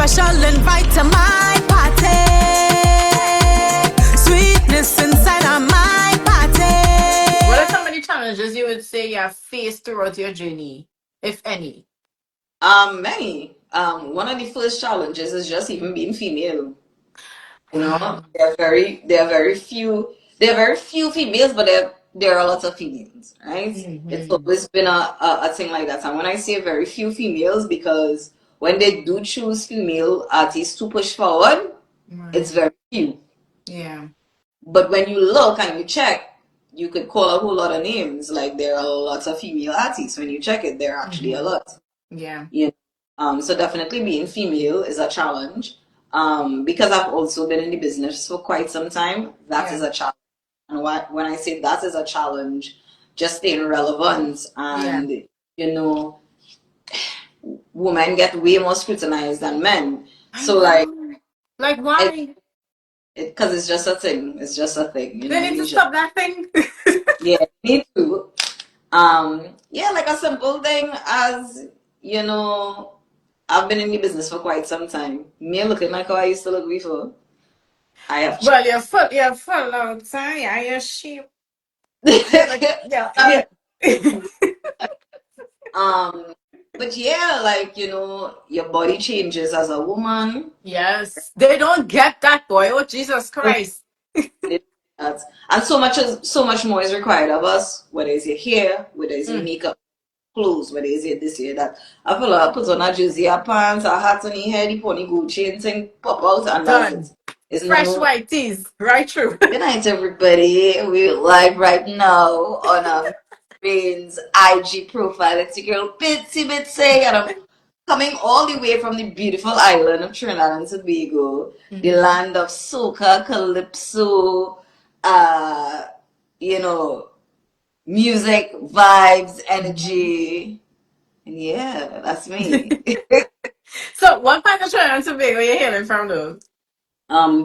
special invite to my party. Sweetness inside of my party. What are some of the challenges you would say you have faced throughout your journey, if any? Many. One of the first challenges is just even being female. You know, Wow. there are very few females, but there are lots of females, right? It's Mm-hmm. always been a thing like that. And when I say very few females, because when they do choose female artists to push forward, Right. it's very few. Yeah. But when you look and you check, you could call a whole lot of names. Like there are lots of female artists. When you check it, there are actually a Mm-hmm. lot. Yeah. Yeah. So definitely being female is a challenge. Because I've also been in the business for quite some time, that is Yeah. a challenge. And when I say that is a challenge, just staying relevant Yeah. and you know, women get way more scrutinized than men. I So like know. Like, it, why? because it's just a thing. It's just a thing, you They know. need to You just stop that thing. yeah, me too. Yeah, like a simple thing as you know, I've been in the business for quite some time. Me looking like how I used to look before. I have Well, you're full out, huh? Yeah, you're sheep. Yeah, like, yeah, changed. yeah. um, but yeah, like your body changes as a woman. Yes. They don't get that, boy. Oh, Jesus Christ. That. And so much more is required of us, whether it's your hair, whether it's your Mm, makeup, clothes, whether it's your this, your that. I feel like I put on a jersey, a pants, a hat on your head, the pony gold chain thing, pop out, and that's done. it. It's Fresh no white tees. Right through. good night, everybody. We live right now on Rane's IG profile. It's your girl Bitsy Bitsy, and I'm coming all the way from the beautiful island of Trinidad and Tobago, the Mm-hmm. land of soca, calypso, uh, you know, music, vibes, Mm-hmm. energy. And yeah, that's me. So, what part of Trinidad and Tobago are you hailing from, though?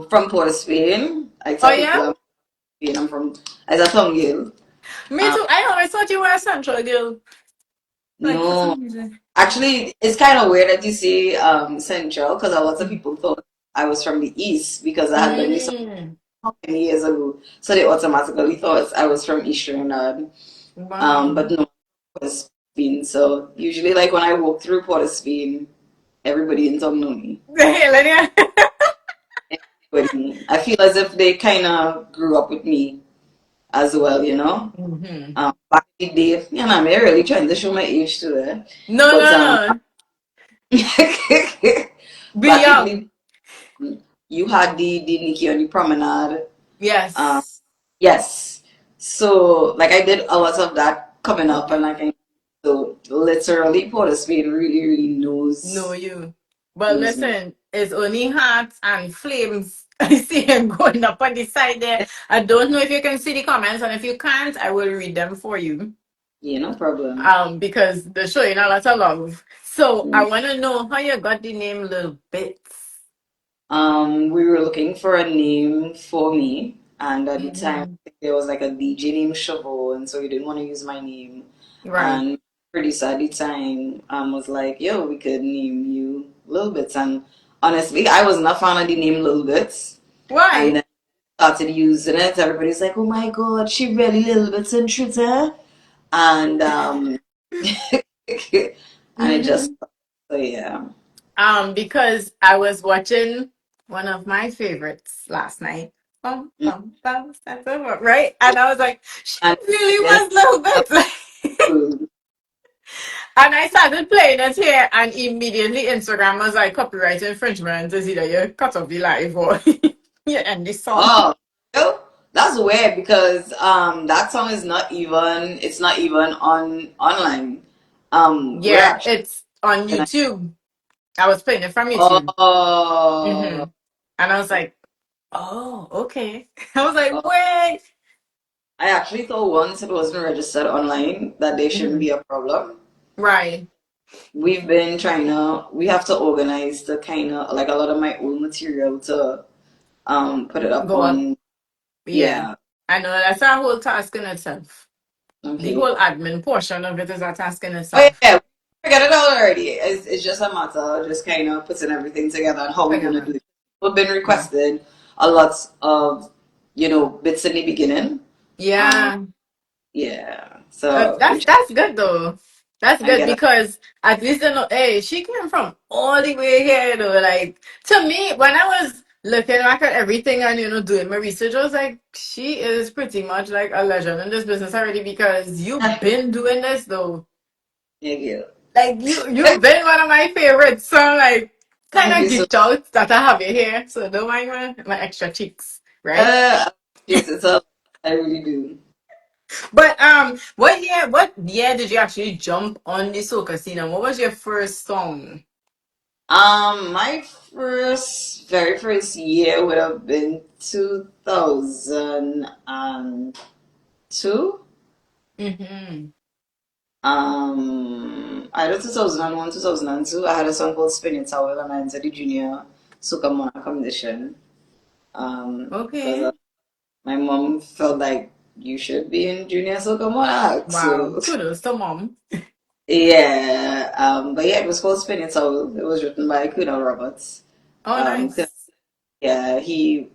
From Port of Spain. I Oh, tell yeah? people I'm Spain. I'm from as a Tongue. Me too. I always thought you were a Central girl. Like, for No, some reason. actually, it's kind of weird that you say Central because a lot of Mm. people thought I was from the East because I had done this Mm. many years ago. So they automatically thought I was from East Trinidad. Wow. But no, Port of Spain. So usually, like when I walk through Port of Spain, everybody in town know me. The hailing, yeah. I feel as if they kind of grew up with me as well, you know. Mm-hmm. Back in the day, you know, I'm really trying to show my age to it, No, but no, no. Be back in young. the you had the Nikki on the promenade. Um, Yes. yes. So like I did a lot of that coming up and Okay. like so literally Port of Spain really, really Know knows you. But knows me. listen, it's only hearts and flames. I see him going up on the side there. I don't know if you can see the comments, and if you can't, I will read them for you. Yeah, no problem. Because they're showing a lot of love. So I Mm. want to know how you got the name Lil Bitts. We were looking for a name for me, and at the time Mhm. there was like a DJ named Chavo, and so he didn't want to use my name. Right. And producer at the time was like, "Yo, we could name you Lil Bits." And honestly, I wasn't a fan of the name Lil Bits, and Why? then started using it. Everybody's like, "Oh my God, she really Lil Bits and Twitter," and and it just Hmm. so yeah. Because I was watching one of my favorites last night. That's over, right? And I was like, she And really then was Little Bit. And I started playing it here, and immediately Instagram was like, copyright infringement is either you cut off the live or you end the song. oh, yo, that's weird because that song is not even it's not even on online. We're Yeah, actually it's on YouTube. I was playing it from YouTube. oh, And I was like, oh, okay. I was like, oh, wait. I actually thought once it wasn't registered online that there shouldn't Mhm. be a problem. Right. We have to organize the kind of like a lot of my old material to put it up Go up. on Yeah. yeah, I know that's a whole task in itself. The okay. whole admin portion of it is a task in Oh itself. yeah, Forget it all already. It's just a matter of just kind of putting everything together and how we're gonna do Together. it. We've been Yeah. requested a lot of, bits in the beginning. Um, Yeah. yeah. So we That's good though. That's and good get because at least they know, hey, she came from all the way here though. Like to me, when I was looking back at everything and doing my research, I was like, she is pretty much like a legend in this business already because you've been doing this though. thank you. Like you've been one of my favorites. So I'm like kind Thank of you so geeked out that I have you here. So don't mind my extra cheeks, right? I appreciate it. So I really do. But what year did you actually jump on the soca scene and what was your first song? My very first year would have been 2002. Mm-hmm. Either 2001, 2002. I had a song called Spinning Towel and I entered the junior Soca Monarch competition. Because Okay. my mom felt like you should be in junior Soca Monarch. Wow. So Kudos to mom. yeah, but yeah, it was called Spinning Towel. It was written by Kunal Roberts. Oh, Kunal, nice. yeah, he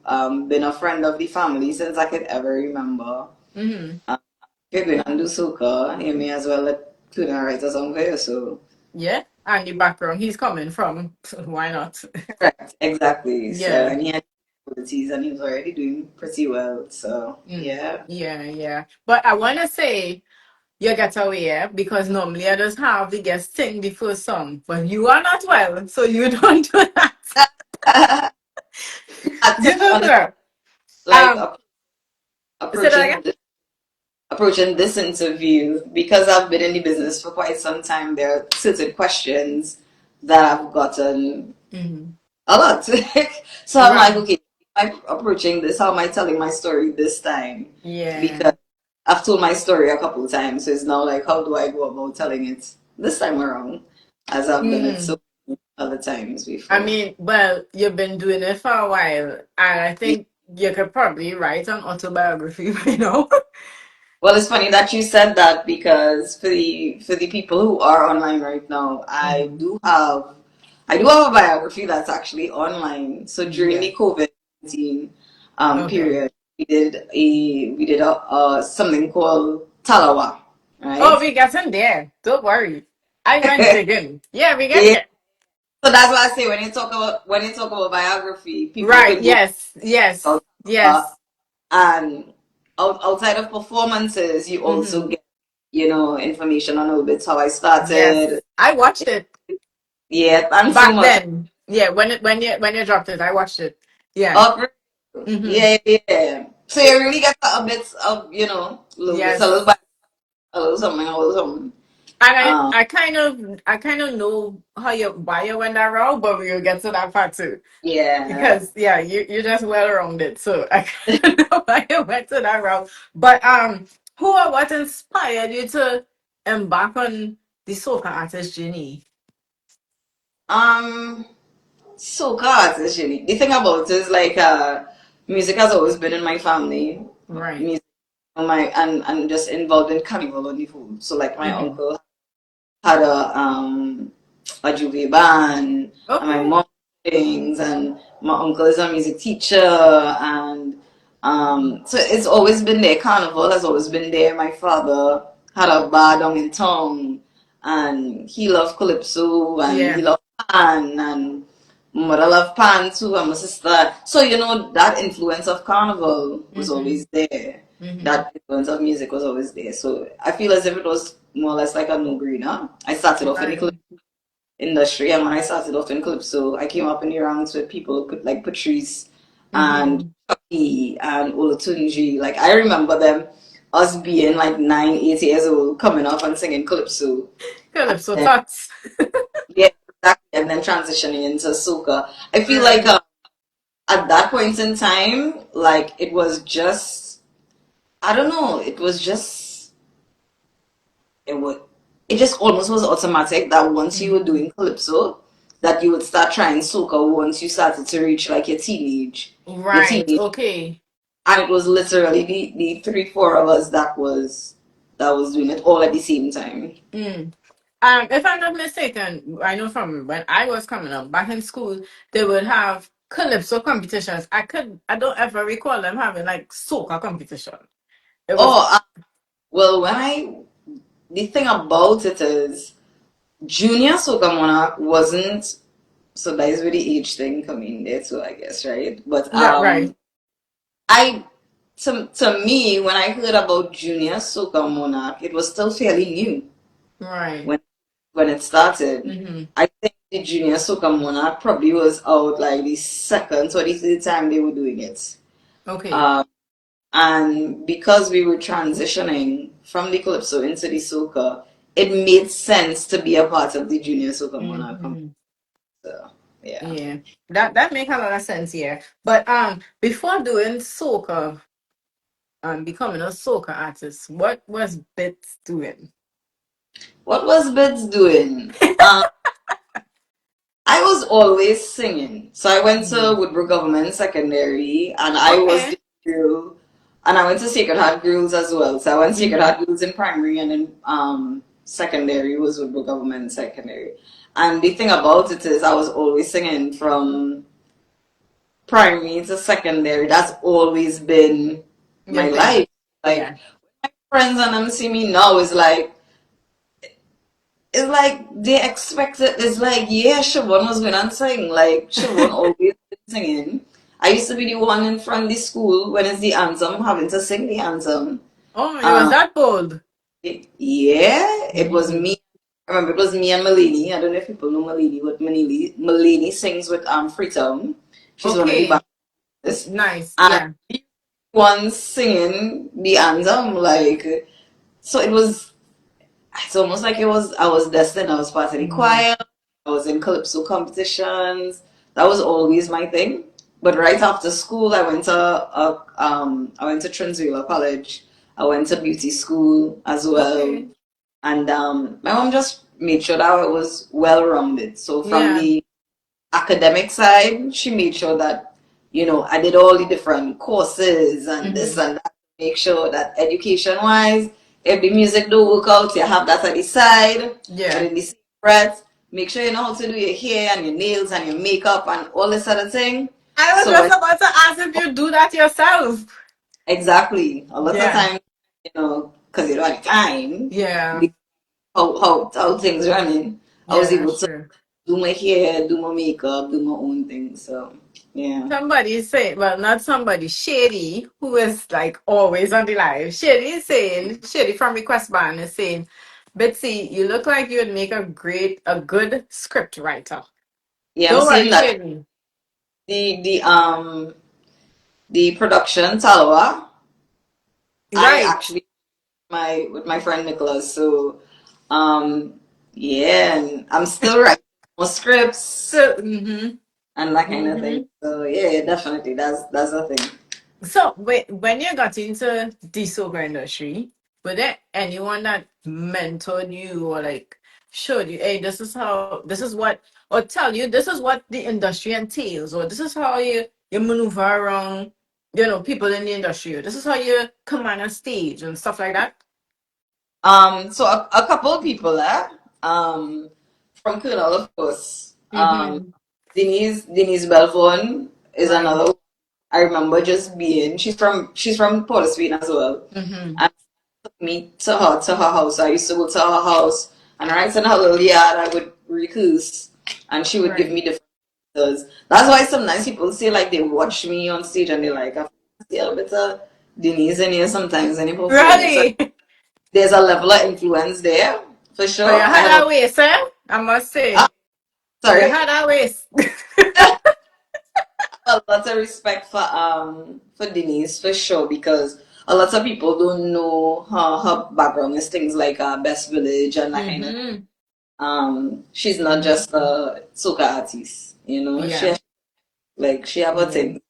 been a friend of the family since I could ever remember. Mm-hmm. Um, if you're going to do soca, you may as well let Kunal write a song for you. So Yeah. And the background he's coming from. Why not? correct, exactly. So Yeah. and he had abilities and he was already doing pretty well. So Mm. yeah. Yeah, yeah. But I wanna say you get away, yeah, because normally I just have the guest sing the first song. But you are not well, so you don't do that. I You touch don't on do it that. like Um, say that again? approaching this interview because I've been in the business for quite some time. There are certain questions that I've gotten Mm-hmm. a lot. So I'm like, Right. okay, I'm approaching this. How am I telling my story this time? Yeah. Because I've told my story a couple of times, so it's now like, how do I go about telling it this time around, as I've done it so Mm. many other times I before. mean, well, you've been doing it for a while, and I think you could probably write an autobiography right now. Well, it's funny that you said that because for the people who are online right now, Hmm. I do have a biography that's actually online. So during Yeah. the COVID-19 Okay. period, we did something called Talawa, Oh, right? we got in there. Don't worry. I went digging. Yeah, we get Yeah. there. So that's why I say when you talk about biography, people Right. could go Yes. Yes. to Talawa, Yes. and outside of performances, you also Hmm. get information on a little bit how I started. Yes. I watched it Yeah, thanks so back much. then. Yeah, when you dropped it, I watched it. Yeah. Oh, Hmm. yeah, yeah. So you really get a bit of, little bits, Yes. a little something, a little something. And I, Um, I kind of, I kind of know why you went that route, but we'll get to that part too. yeah. Because yeah, you're just well rounded, so I kind of know why you went to that route. But who or what inspired you to embark on the soca artist journey? Um, Soca artist, really. The thing about it is like, music has always been in my family. Right. Music, and just involved in carnival on the food. So like my Mm-hmm. uncle had a juve band, and my Okay. mom sings, and my uncle is a music teacher, and so it's always been there. Carnival has always been there. My father had a bar down in town, and he loved calypso, and he Yeah. loved pan, and my mother loved pan too, and my sister. So that influence of carnival was Mm-hmm. always there. Mm-hmm. That influence of music was always there. So I feel as if it was more or less like a no-brainer. I started off in the Right. industry, and when I started off in calypso, I came up in the ranks with people like Patrice and Mm-hmm. Chucky and Olatunji. Like I remember them, us being like 9, 8 years old, coming up and singing calypso. Calypso And tots. yeah, exactly. And then transitioning into soca. I feel like Right. at that point in time, like it was just, I don't know, it would it just almost was automatic that once you were Mm-hmm. doing calypso, that you would start trying soca once you started to reach like your Right. teenage, Okay. and it was literally the 3, 4 of us that was doing it all at the same time. Mm. If I'm not mistaken, I know from when I was coming up back in school, they would have calypso competitions. I don't ever recall them having like soca competition. It was Oh, well, the thing about it is, Junior Soca Monarch wasn't, so that is where the age thing come in there too, I guess, right? But not right, I to me, when I heard about Junior Soca Monarch, it was still fairly new right. when when it started. Mm-hmm. I think the Junior Soca Monarch probably was out like the second or the third time they were doing it. Okay. Um, and because we were transitioning from the Calypso into the Soca, it made sense to be a part of the Junior Soca Monarch company. Mm-hmm. So, yeah. Yeah, that make a lot of sense. Yeah, but before doing soca and becoming a soca artist, what was Bits doing? What was Bids doing? I was always singing. So I went to Mhm. Woodbrook Government Secondary and I was Okay. the girl. And I went to Sacred Heart Girls as well. So I went to Sacred Mm-hmm. Heart Girls in primary and then secondary was Woodbrook Government Secondary. And the thing about it is I was always singing from primary to secondary. That's always been Your my thing. life. Like Yeah. friends and them see me now is like it's like they expect it. It's like, yeah, Siobhan was going and sing. Like, Siobhan always been singing. I used to be the one in front of the school when it's the anthem, having to sing the anthem. Oh, you was Um, that bold. yeah, it was Mm-hmm. me. I remember it was me and Malini. I don't know if people know Malini, but Malini sings with Freetown. She's one of the Okay. backers. Nice. And Yeah. one singing the anthem, like, so it was it's almost like it was I was destined. I was part of the Mm-hmm. choir. I was in calypso competitions. That was always my thing. But right after school, I went to Transvila College. I went to beauty school as well, Okay. and my mom just made sure that I was well rounded. So from Yeah. the academic side, she made sure that, I did all the different courses and this Mm-hmm. and that. Make sure that education wise, if the music don't work out, you have that at the side. But Yeah. in the same breath, make sure you know how to do your hair and your nails and your makeup and all this other thing. I was So just when about to ask if you do that yourself. exactly, a lot of Yeah. times, because you don't have time, Yeah. the, how things running, I Yeah, was able that's to true. do my hair, do my makeup, do my own thing. So yeah. Somebody say, well, not somebody, Shady, who is like always on the live. Shady is saying, Shady from Request Band is saying, Betsy, you look like you would make a good script writer. Yeah, I'm Don't seeing worry, that Shady. the production Talwa. I Right. actually my with my friend Nicholas. So yeah, and I'm still writing more scripts So, and that kind of thing. mm-hmm. So yeah, definitely that's the thing. So, wait, when you got into the soca industry, was there anyone that mentored you or like showed you, hey, this is what, or tell you this is what the industry entails, or this is how you maneuver around, people in the industry, or this is how you command a stage and stuff like that? So a couple of people from Colonel, of course. Mm-hmm. Denise Belfon is Right. another one. I remember just being she's from Port of Spain as well. Mm-hmm. And me to her house. I used to go to her house and right in her little yard I would rehearse and she would give Right. me different answers. That's why sometimes people say like they watch me on stage and they like I see a little bit of Denise in here sometimes in the performance. So Really? there's a level of influence there for So you sure. I had have that waist, eh? I must ah, say. You sorry. had that waist. A lot of respect for Denise for sure because a lot of people don't know her background is things like Best Village and that kind of. Mm-hmm. She's not just a soca artist, Yeah. she have a Yeah. thing.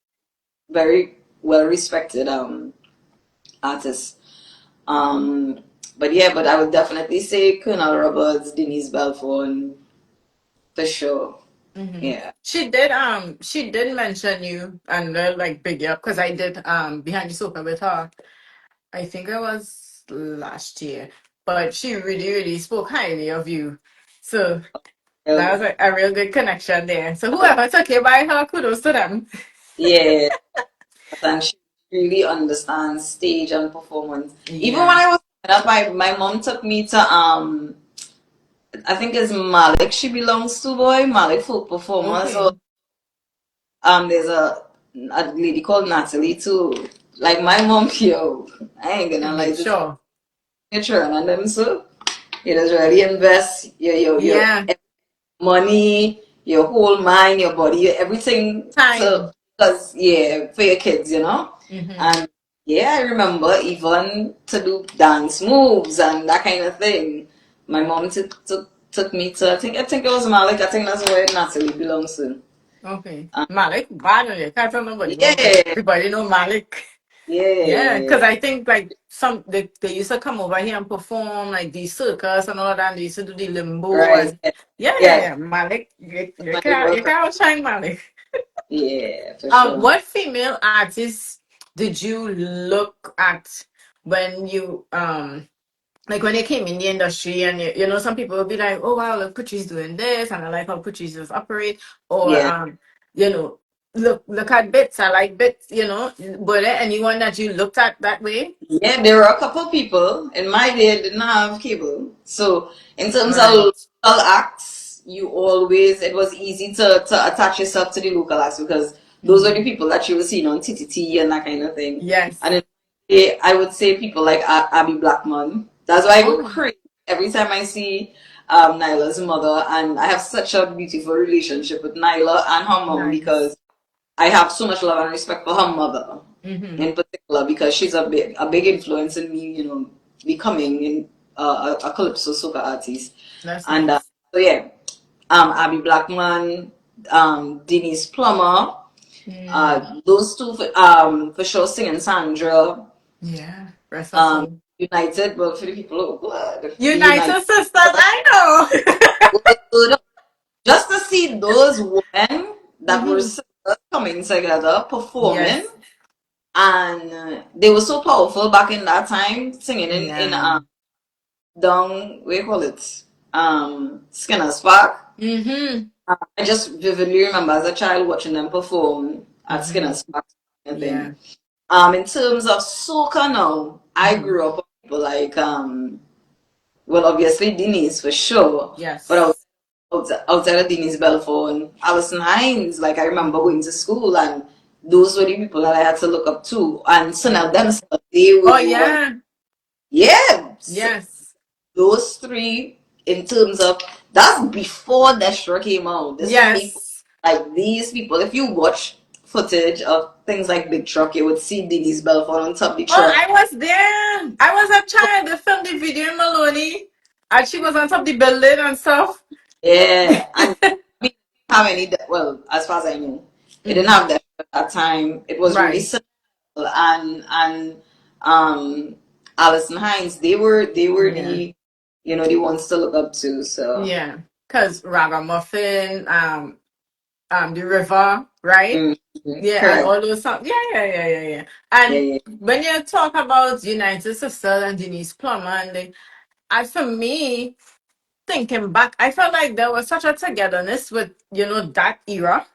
Very well respected artist. Um, but yeah, but I would definitely say Colonel Roberts, Denise Belfon for sure. Hmm. Yeah. She did mention you and like big you up because I did Behind the Soca with her. I think it was last year. but she really, really spoke highly of you. So Um, that was a real good connection there. So whoever took you by her, kudos to them. yeah, and she really understands stage and performance. Even when Yeah. I was growing up, my mom took me to I think it's Malik she belongs to, boy, Malik folk performer. So Okay. there's a lady called Natalie too. Like my mom, yo, I ain't To gonna lie, make this sure. picture and them, so you just really invest your Yeah. money, your whole mind, your body, everything to, Time. because yeah, for your kids, you know. Mm-hmm. And yeah, I remember even to do dance moves and that kind of thing. My mom took me to, I think it was Malik. I think that's where Natalie belongs to. Okay. Malik, bad on you. Can't tell nobody about Malik. Yeah, Everybody know Malik. Yeah, yeah, because I think like they used to come over here and perform like the circus and all that. And they used to do the limbo right. and Yeah, yeah. yeah. Malik, you Malik was, can't outshine Malik. yeah, for sure. What female artists did you look at when you like when you came in the industry and you know some people will be like, oh wow, look Patrice doing this and I like how Patrice just operate or Yeah. you know look at Bits, I like Bits, you know. Were there anyone that you looked at that way? Yeah, there were a couple people in my day didn't have cable. So in terms of Right. local acts, you always it was easy to attach yourself to the local acts because those were the Hmm. people that you were seeing on TTT and that kind of thing. Yes. And I would say people like Abby Blackman. That's why I go Oh, crazy every time I see Nyla's mother, and I have such a beautiful relationship with Nyla and her mom nice. because I have so much love and respect for her mother Mm-hmm. in particular because she's a big influence in me, becoming a calypso soca artist. That's And nice. so yeah, Abby Blackman, Denise Plummer, Mm. those two for sure singing Sandra, Yeah. Rest her soul. United. Well, for the people who blood, the United. United Sisters, I know. Was good. Just to see those women that were Hmm. sisters coming together performing. Yes. And they were so powerful back in that time, singing in Yeah. down, what do you call it, Skinner's Park. Mm-hmm. I just vividly remember as a child watching them perform at Mm-hmm. Skinner's Park kind of thing. Yeah. In terms of soca now, I Mm-hmm. grew up with people like well, obviously Denise for sure, but Yes. outside of Denise Belfort and Alison Hines, like I remember going to school and those were the people that I had to look up to. And so now Yeah. themselves, they Oh would go on. yeah. Yeah, Yes. those three in terms of that's before Destra came out. This is before, Yes. like these people. If you watch footage of things like Big Truck, you would see Denise Belfort on top of the Oh, truck. I was there. I was a child. They filmed the video in Maloney, and she was on top of the building and stuff. Yeah, and we didn't have any. Well, as far as I know, it didn't Hmm. have that at that time. It was really Right. simple, and um, Alison Hines. They were Yeah. the ones to look up to. So Yeah. Cause Ragamuffin, the river, right? Yeah, and correct. all those songs. Yeah, yeah, yeah, yeah, yeah. Yeah, And yeah, when you talk about United Sisters and Denise Plummer, and for me, thinking back, I felt like there was such a togetherness with that era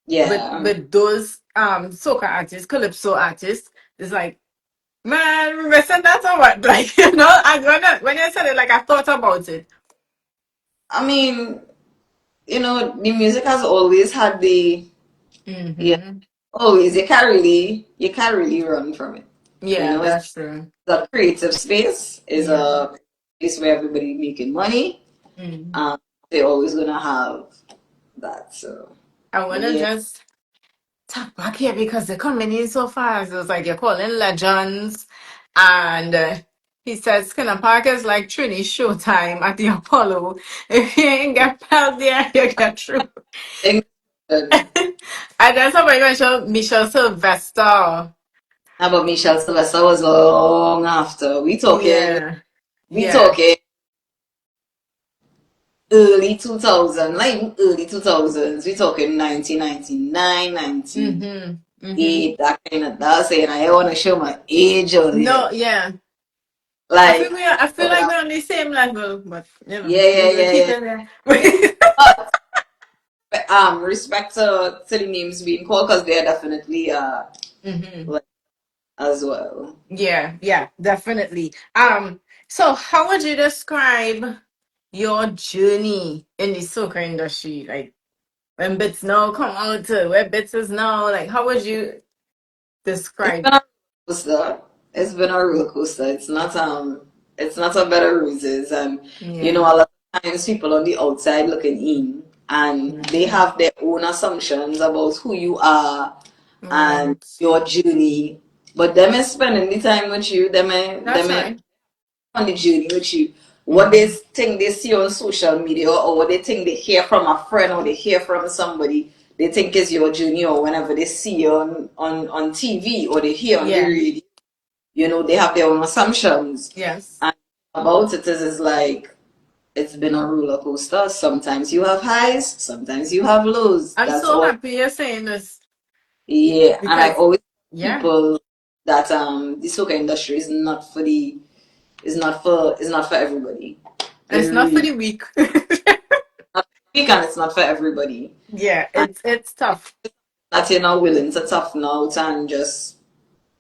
with yeah. those soca artists, calypso artists. It's like, man, listen, that's or what? Like, and when you said it, like I thought about it. I mean, the music has always had yeah, Mm-hmm. always you can't really run from it. Yeah, It's that's true. a creative space, is Yeah. a place where everybody making money. Mm. Um, they're always gonna have that. So, I but wanna yeah, just tap back here because they're coming in so fast. It was like you're calling legends, and he says Skinner Park is like Trini Showtime at the Apollo. If you ain't get past there, you get through. things good. And then somebody mentioned Michelle Sylvester. How about Michelle Sylvester was long after. We talking, Yeah, we yeah. talking early 2000, like early 2000s. We talking 1999, Mm-hmm. Mm-hmm. that kind of that saying I want to show my age on No, here. yeah. Like, I feel like we're on the same level, but yeah, yeah, we will yeah, keep yeah. it there. But, respect to the names being called because they're definitely Hmm. like as well. Yeah, definitely. So how would you describe your journey in the soca industry? Like when Bits now come out to where Bits is now, like how would you It's describe? been a roller coaster. It's been a roller coaster. It's not a bed of roses, and you know Yeah. a lot of times people on the outside looking in, and they Hmm. have their own assumptions about who you are and Right. your journey. But them is spending the time with you. That's Them is right. on the journey with you. What they Hmm. think they see on social media, or what they think they hear from a friend, or they hear from somebody, they think is your journey, or whenever they see you on TV or they hear on the Yeah. radio, you know, they have their own assumptions. Yes. And about it is like it's been a roller coaster. Sometimes you have highs, sometimes you have lows. I'm That's so all. happy you're saying this Yeah, and I because always tell yeah, people that the soca industry is not for the is not for everybody. It it's not for really the weak. not weak and it's not for everybody. Yeah, And it's tough. that you're not willing to toughen out and just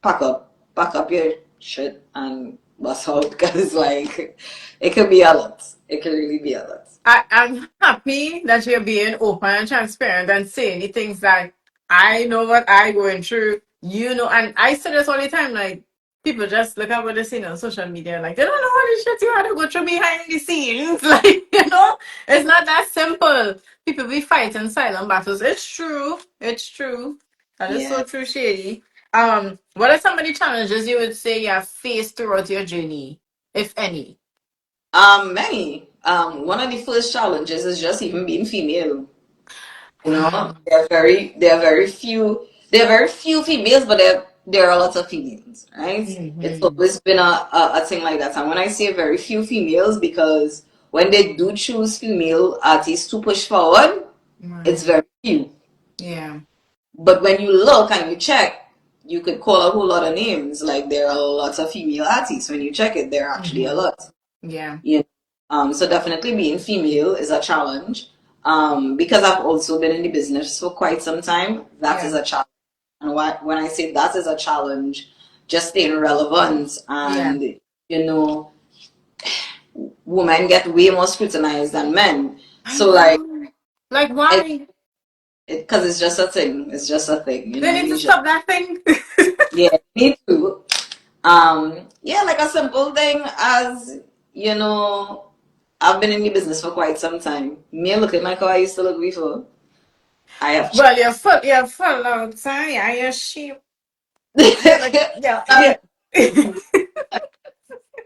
pack up your shit and bust out because like it could be a lot. It could really be a lot. I'm happy that you're being open and transparent and saying the things that I know what I going through. You know, and I say this all the time. Like people just look at what they see on social media, like they don't know what the shit you had to go through behind the scenes. Like it's not that simple. People be fighting silent battles. It's true. It's true. That is Yeah. so true, Shady. What are some of the challenges you would say you have faced throughout your journey, if any? Many. One of the first challenges is just even being female. You know, Wow. there are very few females, but there are a lot of females, right? It's Hmm. always been a thing like that. And when I say very few females, because when they do choose female artists to push forward, it's Right. very few. Yeah. But when you look and you check, you could call a whole lot of names. Like there are lots of female artists. When you check it, there are actually a Hmm. lot. Yeah. You know? So definitely being female is a challenge. Because I've also been in the business for quite some time, that is Yeah. a challenge. And when I say that is a challenge, just staying relevant Yeah. and you know, women get way more scrutinized than men. I So like know. Like, it, why? because it's just a thing. It's just a thing. You They know, need to you just stop that thing. yeah, me too. Yeah, like a simple thing as you know, I've been in the business for quite some time. Me looking like how I used to look before. I have Well, you're full out, son. Yeah, you're sheep. Yeah, like, changed. yeah, I yeah. mean,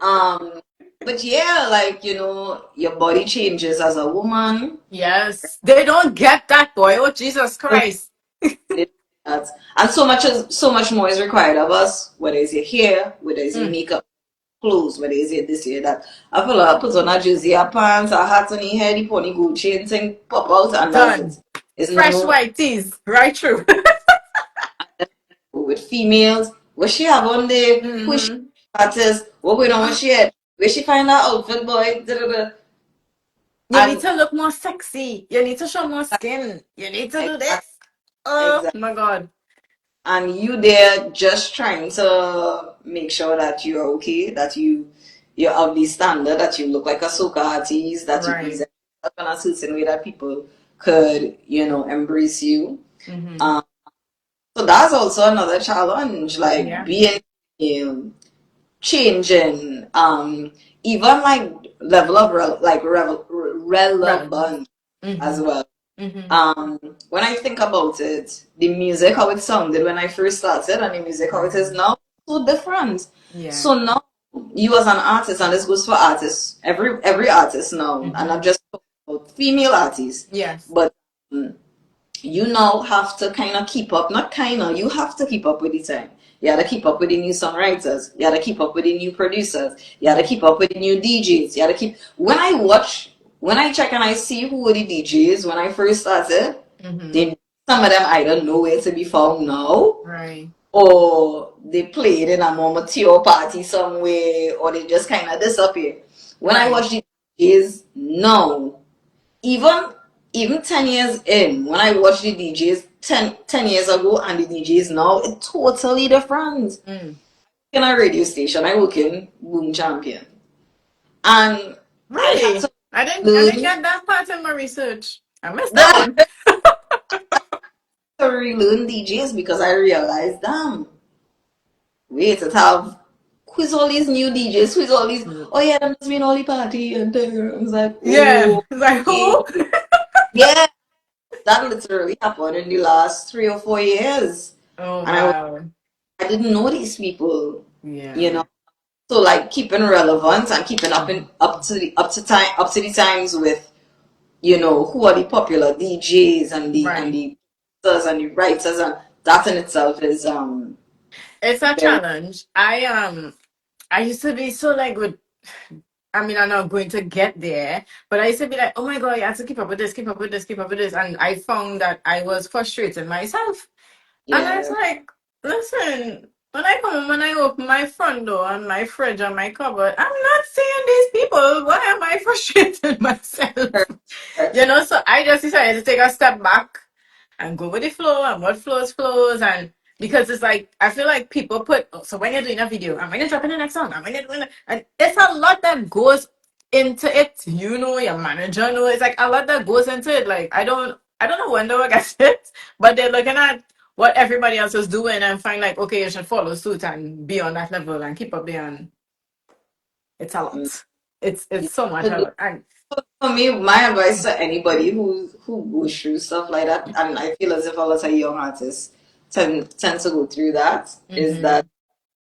um, but yeah, like you know, your body changes as a woman. Yes. They don't get that, boy. Oh, Jesus Christ. And so much more is required of us, whether it's your hair, whether it's your Mm, makeup, clothes, whether it's your this, your that. I feel like I put on a jersey, a pants, a hat on your head, the pony Gucci and thing pop out and that's done. it. It's Fresh no white tees. Right through. with females. What she have on there? Who she Hmm. artist? What going on with she head? Where she find that outfit, boy? Da, da, da. You need And to look more sexy. You need to show more skin. You need to do exactly, this. Oh exactly. my God. And you there just trying to make sure that you're okay, that you're of the standard, that you look like a soca artist, that you Right. present yourself in a certain way that people could, you know, embrace you. Hmm. Um, so that's also another challenge, like Yeah. being changing, even like level of Relevant. relevance as Hmm. well. Hmm. Um, when I think about it, the music how it sounded when I first started and the music how it is Right. now, so different. Yeah. So now you as an artist, and this goes for artists, every artist now, and Hmm. not just about female artists, Yes. but mm, you now have to kind of keep up, not kind of, you have to keep up with the time. You gotta keep up with the new songwriters. You gotta keep up with the new producers. You gotta keep up with the new DJs. You gotta keep. When I check and I see who were the DJs when I first started, Hmm. they, some of them I don't know where to be found now. Right. or they played in a more mature party somewhere, or they just kind of disappear. When I Right. watch the DJs now, even even 10 years in, when I watch the DJs 10 years ago and the DJs now, it's totally different. Mm. In a radio station, I work in Boom Champion. And I had Really? to I didn't learn get that part in my research. I missed that that one. to relearn DJs because I realized, damn, wait, it have who's all these new DJs? Who's all these? Oh yeah, that must be an all the party and there. I was like, Yeah. oh, It's like yeah, who? yeah. That literally happened in the last 3 or 4 years, Oh and wow. I didn't know these people, you Yeah. know. So like keeping relevant and keeping up Mhm. in up to the times with who are the popular DJs and the Right. producers and the writers, and that in itself is It's a very challenge. I used to be so like with I mean, I'm not going to get there, but I used to be like, oh my God, I have to keep up with this, keep up with this, keep up with this. And I found that I was frustrating myself. And I was yeah. like, listen, when I come home, when I open my front door and my fridge and my cupboard, I'm not seeing these people. Why am I frustrating myself? Correct, correct. So I just decided to take a step back and go with the flow and what flows flows. And because it's like I feel like people put, oh, so when you're doing a video, I'm gonna drop in the next song, I'm gonna do it, and it's a lot that goes into it. Your manager know, it's like a lot that goes into it. Like I don't know when they will get it, but they're looking at what everybody else is doing and find like, okay, you should follow suit and be on that level and keep up there. And it's a Mm. lot. It's so much To a do lot. And For me, my advice to anybody who goes through stuff like that, and I feel as if a lot of young artists tend to go through that, is mm-hmm. that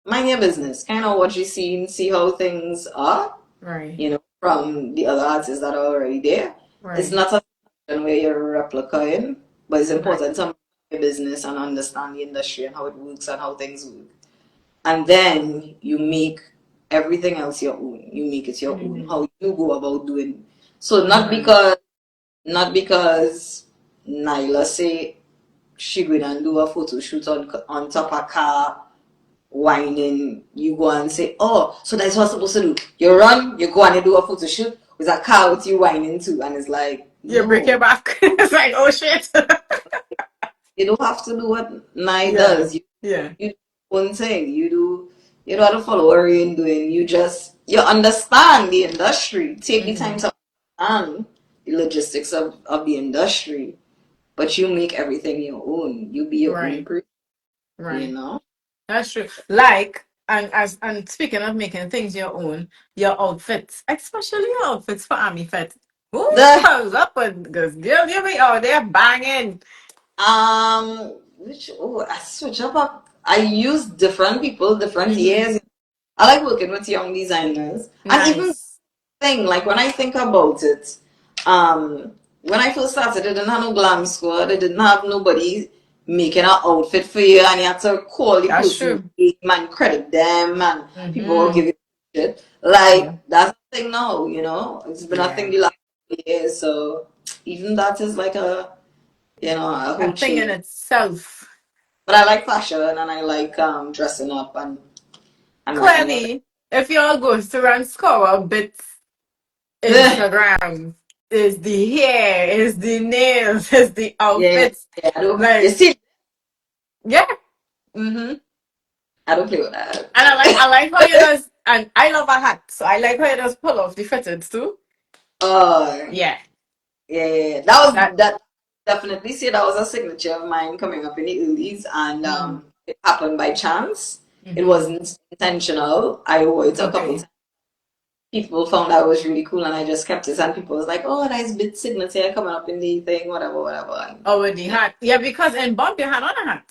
mind your business. Kind of watch your scene, see how things are, Right, from the other artists that are already there. It's right, not a situation where you're replicating, but it's right. important to mind your business and understand the industry and how it works and how things work. And then you make everything else your own. You make it your own. Mm-hmm. How you go about doing. So Right. not because Nyla say she going and do a photo shoot on top of a car whining, you go and say, oh, so that's what I'm supposed to do. You run, you go and you do a photo shoot with a car with you whining too. And it's like, You break your no, back. It's like, oh shit. you don't have to do what Nye Yeah. does. Yeah. You do one thing. You don't have to follow what you're doing. You understand the industry. Take the time Mm-hmm. to understand the logistics of the industry. But you make everything your own. You be your own Right. person, you Right. know? That's true. Like, and speaking of making things your own, your outfits, especially your outfits for Army Fit. Who The comes up with because girl, you be out there banging. which I switch up. I use different people, different Mm-hmm. years. I like working with young designers, and even Nice. thing like when I think about it, um, when I first started, they didn't have no glam squad. They didn't have nobody making an outfit for you, and you had to call the That's person true. name and credit them, and people will Mm-hmm. give you shit. Yeah. Like that's a thing now, It's been a thing Yeah. the last years, so even that is like a whole A thing in change. itself. But I like fashion and I like dressing up and whatnot. Clearly, if y'all go to run score bits Yeah, Instagram, is the hair, is the nails, is the yeah. outfits. I don't. You Like, see, yeah. Mm-hmm. I don't play with And I that. like how you just and I love a hat, so I like how you just pull off the fitteds too. Oh, Yeah. yeah, yeah, yeah. That was That that. Definitely say that was a signature of mine coming up in the earlys, and mm, it happened by chance. It mm-hmm. wasn't intentional. I wore it a couple Okay. times. People found out it was really cool, and I just kept it. And people was like, "Oh, nice bit signature coming up in the thing, whatever, whatever." And Oh, with the hat. Yeah, because in Bob you had on a hat.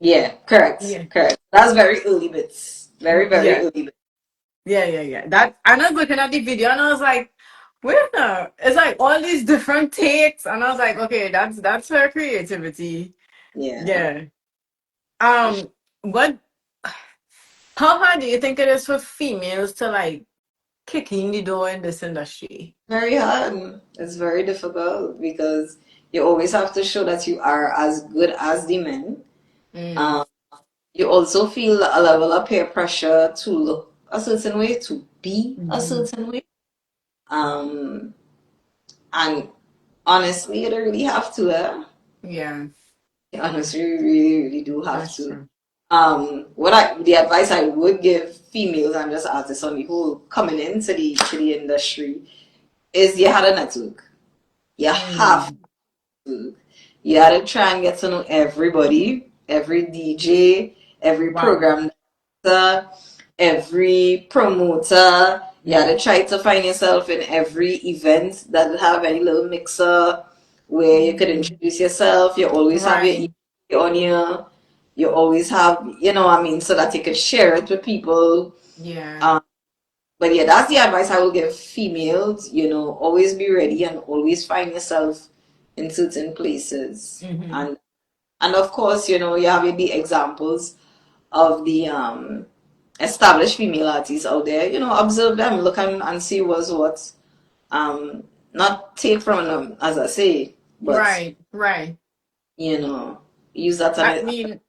yeah, correct, Yeah. correct. That's very early bits. Very, very Yeah. early bits. Yeah, yeah, yeah. That I was looking at the video and I was like, wait no. It's like all these different takes and I was like, okay, that's her creativity. Yeah. Yeah. What how hard do you think it is for females to like kick in the door in this industry? Very hard. It's very difficult because you always have to show that you are as good as the men. Mm. Um, You also feel a level of peer pressure to look a certain way, to be a Mm-hmm. certain way. Um, and honestly, you don't really have to. Yeah, Honestly, you really, really do have that's to. true. The advice I would give females and just artists on the whole coming into the industry is you had a network. You have Mm. to. You had to try and get to know everybody, every DJ, every Wow. program every promoter. You had to try to find yourself in every event that would have any little mixer where you could Mm. introduce yourself. You always have your Right. email on you. You always have, what I mean, so that you could share it with people. Yeah. Um, but yeah, that's the advice I will give females. Always be ready and always find yourself in certain places. Mm-hmm. And of course, you have the examples of the established female artists out there. Observe them, look and see what's what. Not take from them, as I say, but Right. Right. you know, use that I and mean,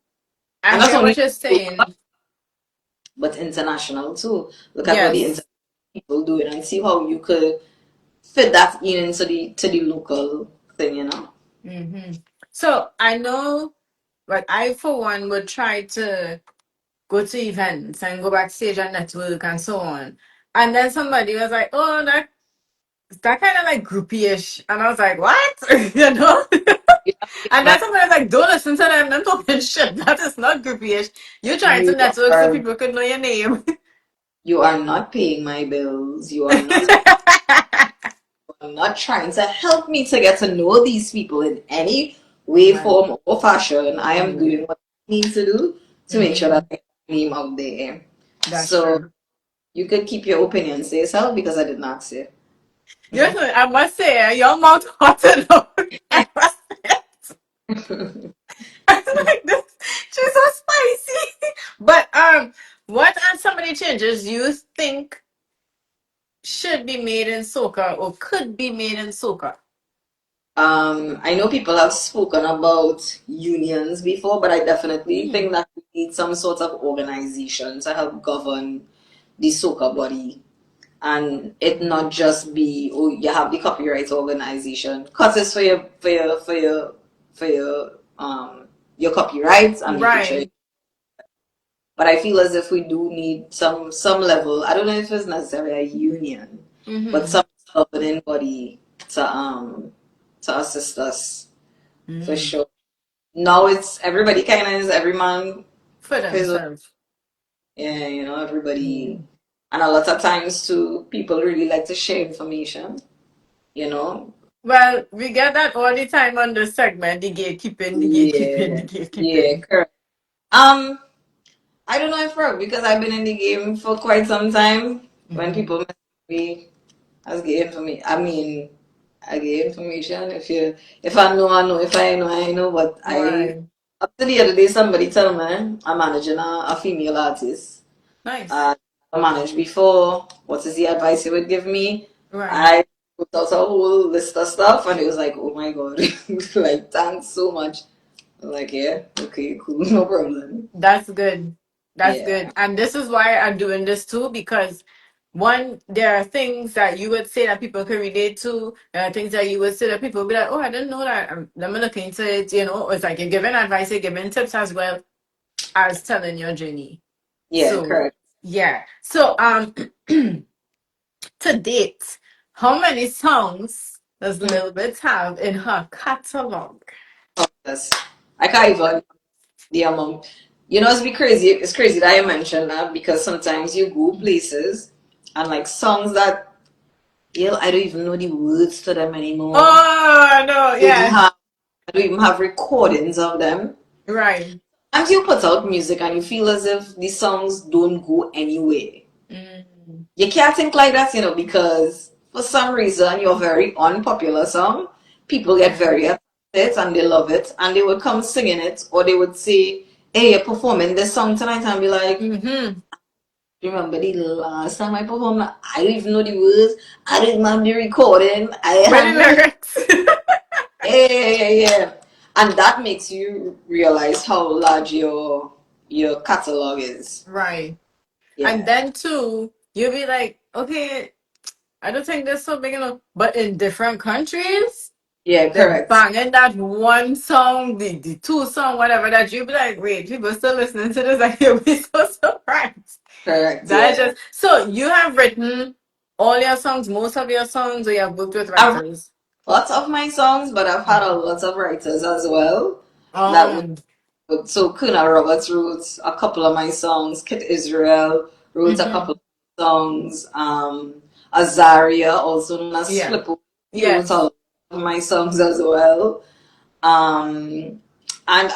I that's hear what only you're local, saying. but international too. Look at what the Yes. international people doing and see how you could fit that in into the local thing. Mm-hmm. So I know, like, I for one would try to go to events and go backstage and network and so on. And then somebody was like, "Oh, that kind of like groupie-ish," and I was like, "What?" you know. You And then are somebody was like, "Don't listen to them. Them talking shit. That is not groupie-ish. You're trying to you network so are people could know your name." you are not paying my bills. You are not not trying to help me to get to know these people in any way, Right. form, or fashion. I am Yeah. doing what I need to do to make sure that Mm-hmm. I get my name out there. That's So true. you could keep your opinions to yourself because I didn't ask you. Yes, I must say, your mouth hot enough. I must say. I was like, this, she's so spicy. But what are some of the changes you think should be made in soca or could be made in soca? I know people have spoken about unions before, but I definitely think Mm. that we need some sort of organization to help govern the soca body. And it not just be, oh, you have the copyright organization cut it's for your copyrights and making sure. Right. But I feel as if we do need some level. I don't know if it's necessarily a union, but Mm-hmm. some governing body to assist us for Mm. sure. Now it's everybody kind of is every man For for his own. themselves. Yeah, Yeah. everybody, and a lot of times too, people really like to share information. You know, Well, we get that all the time on the segment, the gatekeeping, the gatekeeping, the yeah, yeah, gatekeeping. correct. I don't know if because I've been in the game for quite some time. When Mm-hmm. people message me as gay information, I mean, I get information. If I know, I know. If I know, I know. But Right. up to the other day, somebody tell me I'm managing a female artist. Nice. I managed before. What is the advice you would give me? Right. I put out a whole list of stuff, and it was like, oh my god, like thanks so much. I'm like, yeah, okay, cool, no problem. That's good. That's Yeah, good. And this is why I'm doing this too, because one, there are things that you would say that people can relate to. There are things that you would say that people will be like, oh, I didn't know that. Let me look into it. It's like you're giving advice, you're giving tips as well as telling your journey. yeah, So, correct. yeah. So, to date, how many songs does Mm, Lil Bitts have in her catalog? yes. I can't even the amount. It's be crazy. It's crazy that I mentioned that because sometimes you go places and like songs that I don't even know the words to them anymore. Oh, no, I don't even yeah. have I don't even have recordings of them. Right. As you put out music and you feel as if the songs don't go anywhere. Mm, You can't think like that, because for some reason your very unpopular song, people get yeah. very upset and they love it and they would come singing it or they would say, hey, you're performing this song tonight and be like, Mm-hmm. remember the last time I performed? I don't even know the words. I don't even have the recording. I But the have no. lyrics. Yeah, yeah, yeah, yeah. And that makes you realize how large your your catalog is. Right. And Yeah. then too, you'll be like, okay, I don't think they're so big enough. But in different countries, Yeah, they're correct. banging that one song, the two song, whatever, that you'll be like, wait, people still listening to this, like you'll be so surprised. Correct, That is yeah. just so you have written all your songs, most of your songs, or you have worked with I've written writers. lots of my songs, but I've had a lot of writers as well. That Um, So Kuna Roberts wrote a couple of my songs. Kit Israel wrote a couple mm-hmm. of songs. Azaria, also known as Yeah. Slip, he wrote a Yes. lot of my songs as well. And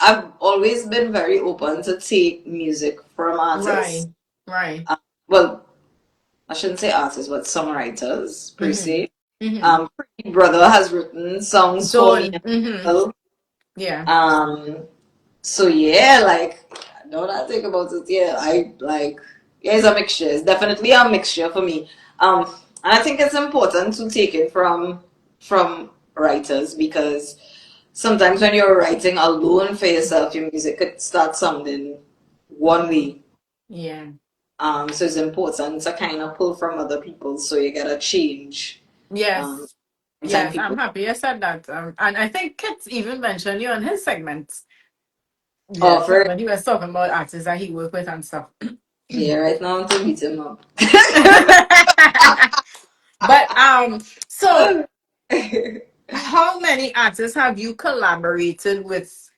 I've always been very open to take music from artists. Right. Right. Well, I shouldn't say artists, but songwriters per Mm-hmm. se. Mm-hmm. Pretty Brother has written songs for me Zone. as Mm-hmm. well. Yeah. Um, So yeah, like now that I think about it, yeah, I like yeah, it's a mixture. It's definitely a mixture for me. And I think it's important to take it from writers because sometimes when you're writing alone for yourself, your music could start sounding one way. Yeah. So it's important to kind of pull from other people so you get a change. Um, Yes. Anytime Yes. I'm people happy you said that. And I think Kit's even mentioned you on his segments. Yes. offer, When he was talking about artists that he worked with and stuff. yeah, right now to beat him up. But so how many artists have you collaborated with?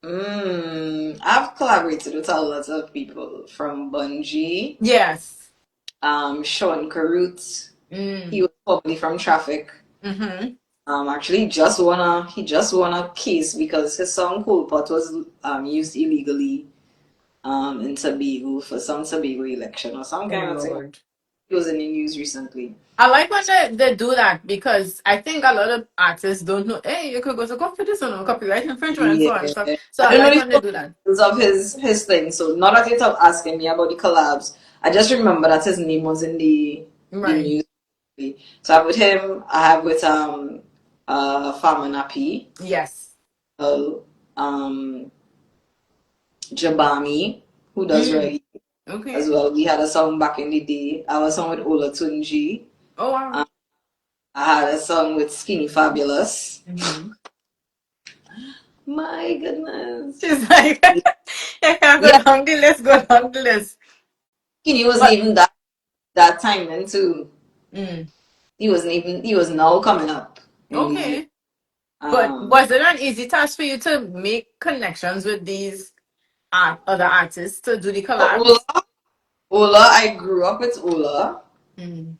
I've collaborated with a lot of people from Bungie, Yes. Sean Carruth. He Mm. was probably from Traffic. Mm-hmm. Actually, he just won a case because his song "Cool Pot" was used illegally in Tobago for some Tobago election or some Oh kind of thing. Lord. He was in the news recently. I like when they do that because I think a lot of artists don't know, hey, you could go to court for this or no copyright infringement and so on and Yeah, stuff. So I I don't know like the when they do that. details of his thing. So now that you're asking me about the collabs, I just remember that his name was in the Right. news. So I have with him. I have with Farmer Nappy, Yes. um Jabami, who does Mm. reggae as Okay. well. We had a song back in the day. I was song with Ola Tunji. Oh wow. Um, I had a song with Skinny Fabulous. Mm-hmm. My goodness. She's like, I can't go Yeah, down the list, go down the list. Skinny wasn't But even that time then too. mm, He was now coming up in the game. okay. But Um was it an easy task for you to make connections with these other artists to do the Ola, collabs? I grew up with Ola. Mm.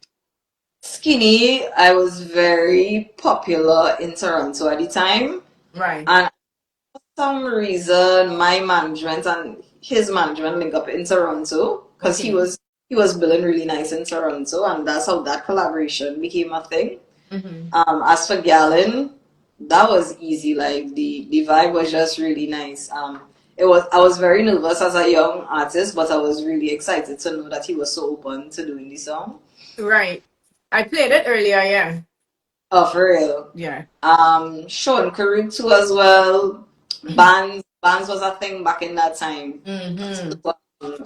Skinny, I was very popular in Toronto at the time. Right. And for some reason my management and his management link up in Toronto because Okay. he was billing really nice in Toronto and that's how that collaboration became a thing. Mm-hmm. As for Gallon, that was easy. Like the vibe was just really nice. I was very nervous as a young artist, but I was really excited to know that he was so open to doing the song. Right. I played it earlier, yeah. Oh, for real. Yeah. Sean Carib too as well. Bands was a thing back in that time. Mm-hmm. So,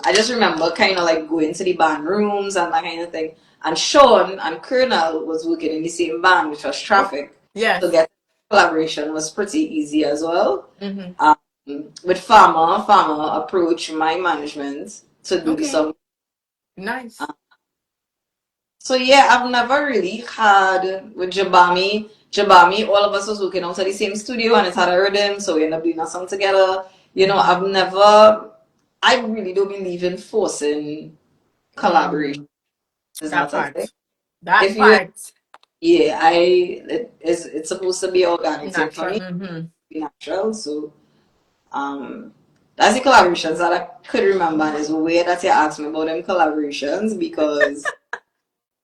I just remember kind of like going to the band rooms and that kind of thing. And Sean and Colonel was working in the same band, which was Oh, Traffic. So yes. get collaboration was pretty easy as well. Mm-hmm. Um, with Farmer approached my management to do the Okay. song. Nice. So yeah, I've never really had with Jabami. Jabami, all of us was working out of the same studio and it had a rhythm, so we ended up doing a song together. You know, Mm-hmm. I really don't believe in forcing collaboration. Mm. It's That not a thing. part. That If you, part. yeah, it's supposed to be organic thing for Natural. me, Mm-hmm. be natural. So, um, that's the collaborations that I could remember. And it's weird that you asked me about them collaborations because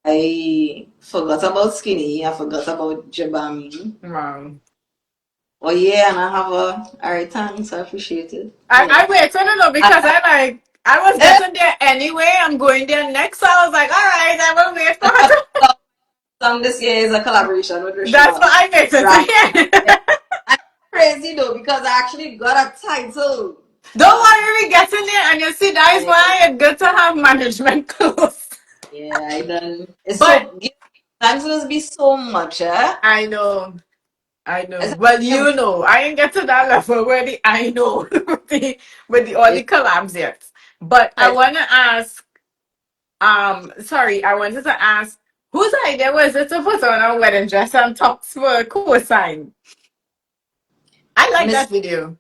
I forgot about Skinny. I forgot about Jabami. Wow. Oh yeah, and I have alright, thanks. I appreciate it. I Yeah. waited, no, no, because I was getting there anyway. I'm going there next. So I was like, all right, I will wait for her to. Song this year is a collaboration with That's what Rishima. I waited Right. to Yeah. hear. And it's crazy though because I actually got a title Don't worry, we get in there, and you see that is I, why it's good to have management close. yeah, I done. It's But so thanks must be so much, eh? I know. I I know. said, Well, yeah, you know, I ain't get to that level where the I know with all the collabs yet. But I like, wanna ask, sorry, I wanted to ask, whose idea was it to put on a wedding dress and talks for a cosign? I like Miss that video.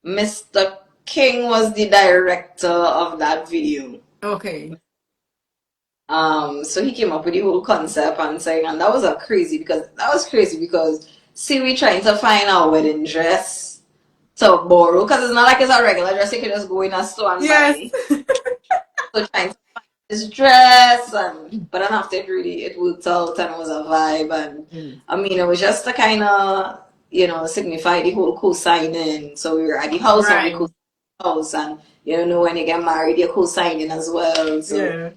Mr. King was the director of that video. Okay. So he came up with the whole concept and saying, and that was crazy because see, we trying to find our wedding dress to borrow because it's not like it's a regular dress you can just go in a store and Yes. buy. So trying to find this dress, and but then after it worked out and it was a vibe, and Mm. I mean it was just to kind of signify the whole co-signing. So we were at the house and we Right. co-house, and when you get married you're co-signing as well. So Yeah.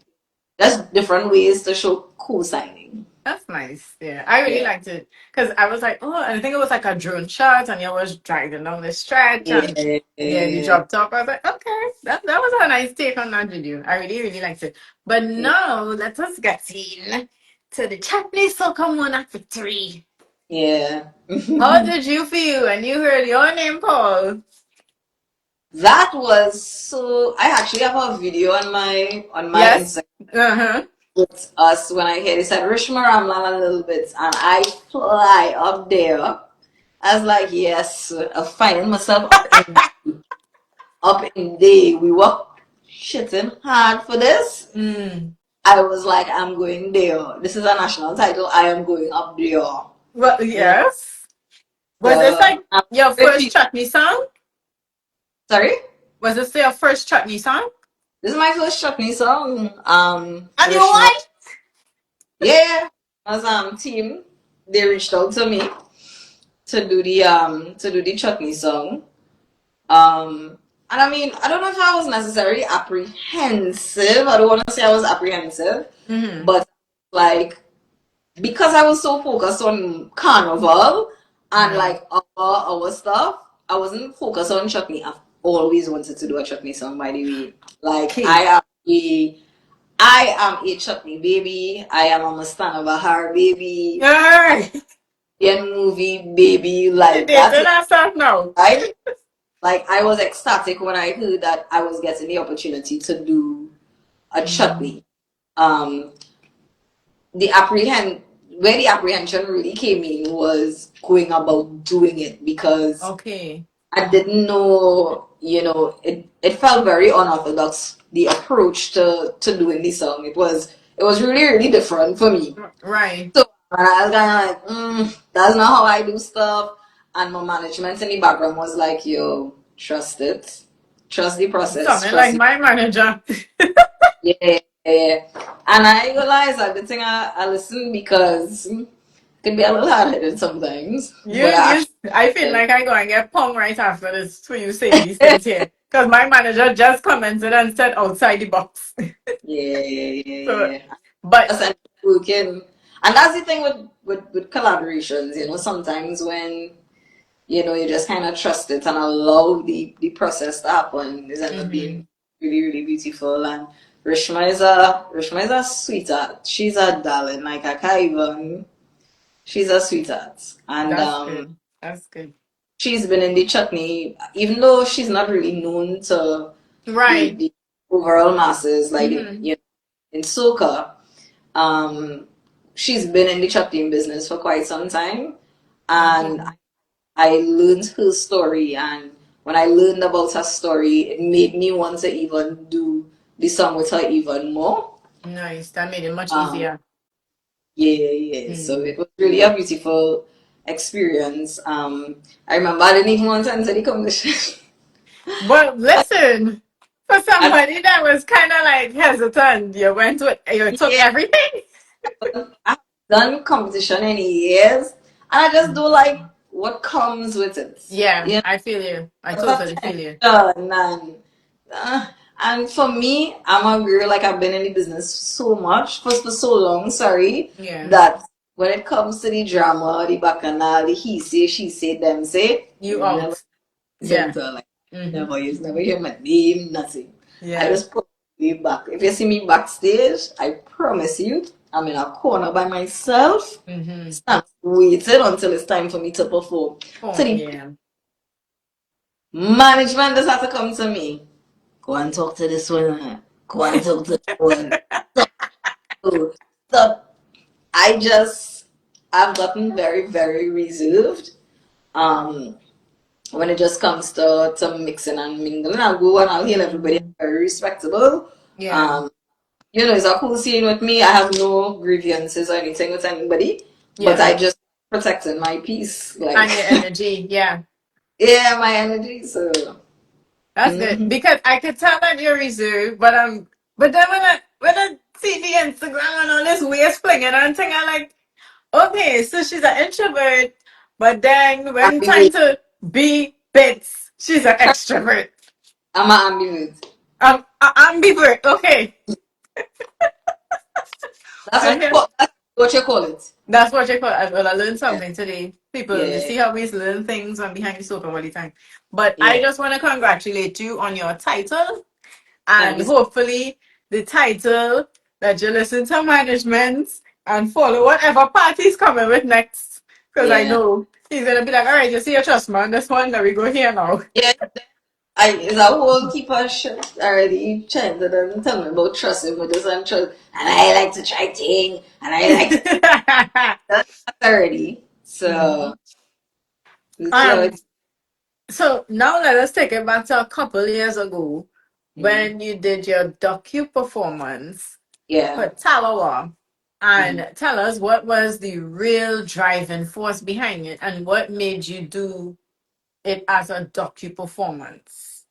that's different ways to show co-signing. That's nice. Yeah, I really Yeah. liked it because I was like, oh, I think it was like a drone shot, and you was driving down the stretch, and yeah, the Yeah. drop top. I was like, okay, that was a nice take on that video. I really, really liked it. But Yeah. now let us get in to the Chutney Soca Moon Act Victory. Yeah. How did you feel when you heard your name called? That was so. I actually have a video on my Yes. Instagram Uh-huh. with us when I hear it said Rishma Ramlan a little bit, and I fly up there. I was like, yes, I'm finding myself up in day. We were shitting hard for this. Mm. I was like, I'm going there. This is a national title. I am going up there. Well, yes. Was this So like I'm your first ready. chutney song? Sorry, Was this your first chutney song? this is my first chutney song. And you Rishma, what? yeah, as team, they reached out to me to do the chutney song. And I mean, I don't know if I was necessarily apprehensive. I don't want to say I was apprehensive, Mm-hmm. but like because I was so focused on carnival and Right. like our stuff, I wasn't focused on chutney. I've always wanted to do a chutney song, by the way. Like Okay. I am a chutney baby. I am a Mastana Bahar baby. Alright. In movie baby. You Like that's dating it, herself now. right? Like I was ecstatic when I heard that I was getting the opportunity to do a Mm. chutney. Um, the apprehend where the apprehension really came in was going about doing it because Okay. I didn't know, it felt very unorthodox, the approach to doing the song. It was really, really different for me. Right. So and I was kind of like, that's not how I do stuff. And my management in the background was like, yo, trust it. Trust the process. Something Trust like it. my manager. Yeah, yeah. And I realized that the thing I listen because it can be a little hard headed sometimes. You, But I you, actually I feel like I go and get pong right after this for you saying these things here. Because my manager just commented and said outside the box. yeah, yeah, So, yeah, yeah. but Just end up working. And that's the thing with collaborations, sometimes when you just kind of trust it and allow the process to happen. It's end up being mhm, really, really beautiful. And Rishma is a sweetheart. She's a darling. Like I can't even. She's a sweetheart, and that's good. That's good. she's been in the chutney, even though she's not really known to the Right. the overall masses, like Mm-hmm. in soca. Um, she's been in the chutney business for quite some time, and Okay. I learned her story, and when I learned about her story, it made me want to even do the song with her even more. Nice. That made it much Um, easier. yeah, yeah. So Mm. it was really a beautiful experience. I remember I didn't even want to enter the competition. But listen, for I, somebody that was kind of like hesitant, you took yeah, everything. I've done competition in years, and I just do like what comes with it. Yeah, You know, I feel you. I lots of totally feel you. tension uh, and for me, I'm a girl like I've been in the business so much for so long. Sorry, Yeah, that when it comes to the drama, the bacchanal, the he say, she say, them say, you never out. Yeah, center like. Never hear my name, nothing. I Yeah. just put me back. If you see me backstage, I promise you, I'm in a corner by myself, Mm-hmm. stand waiting until it's time for me to perform. So Oh, the yeah. management just have to come to me. Go and talk to this one. Go and talk to this one. So, so I just, I've gotten very, very reserved. Um, when it just comes to mixing and mingling, I'll go and I'll hear everybody Mm-hmm. very respectable. Yeah. Um, it's a cool scene with me. I have no grievances or anything with anybody, but Yeah. I just protected my peace, like And your energy. Yeah. yeah, my energy. So That's good. mhm. Because I could tell that you're reserved, but then when I see the Instagram and all this waist flinging and thing, I'm like, okay, so she's an introvert, but then when time Ambivert. to be bits, she's an extrovert. I'm an ambivert. Ambivert. Okay. That's I what hear. that's what you call it. That's what you call it. Well, I learned Yeah, something today. People, you yeah, see how we learn things on Behind the Soca all the time. But I yeah. just want to congratulate you on your title. Thank And you. hopefully the title that you listen to management and follow whatever party he's coming with next. Because I Yeah, know he's going to be like, all right, you see your trust man. This one, there we go here now. yeah. It's a whole keeper shit already trying to them tell me about trusting with this and trust, and I like to try thing, and I like to that's already. So Mhm. it's um, so now let us take it back to a couple years ago mm, when you did your docu performance yeah. for Talawa. Mm. And tell us what was the real driving force behind it and what made you do it as a docu performance.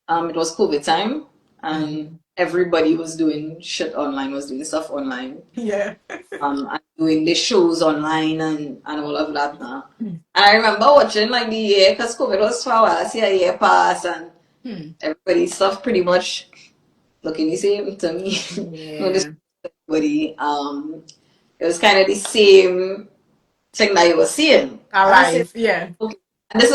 It was COVID time, and Mm-hmm. everybody was doing shit online, was doing stuff online, Yeah. and doing the shows online and all of that now. And I remember watching like the year, because COVID was for a while, I see a year pass, and Hmm. everybody's stuff pretty much looking the same to me. No, this Yeah. everybody, it was kind of the same thing that you were seeing. And I said, Alive. Yeah. okay. And this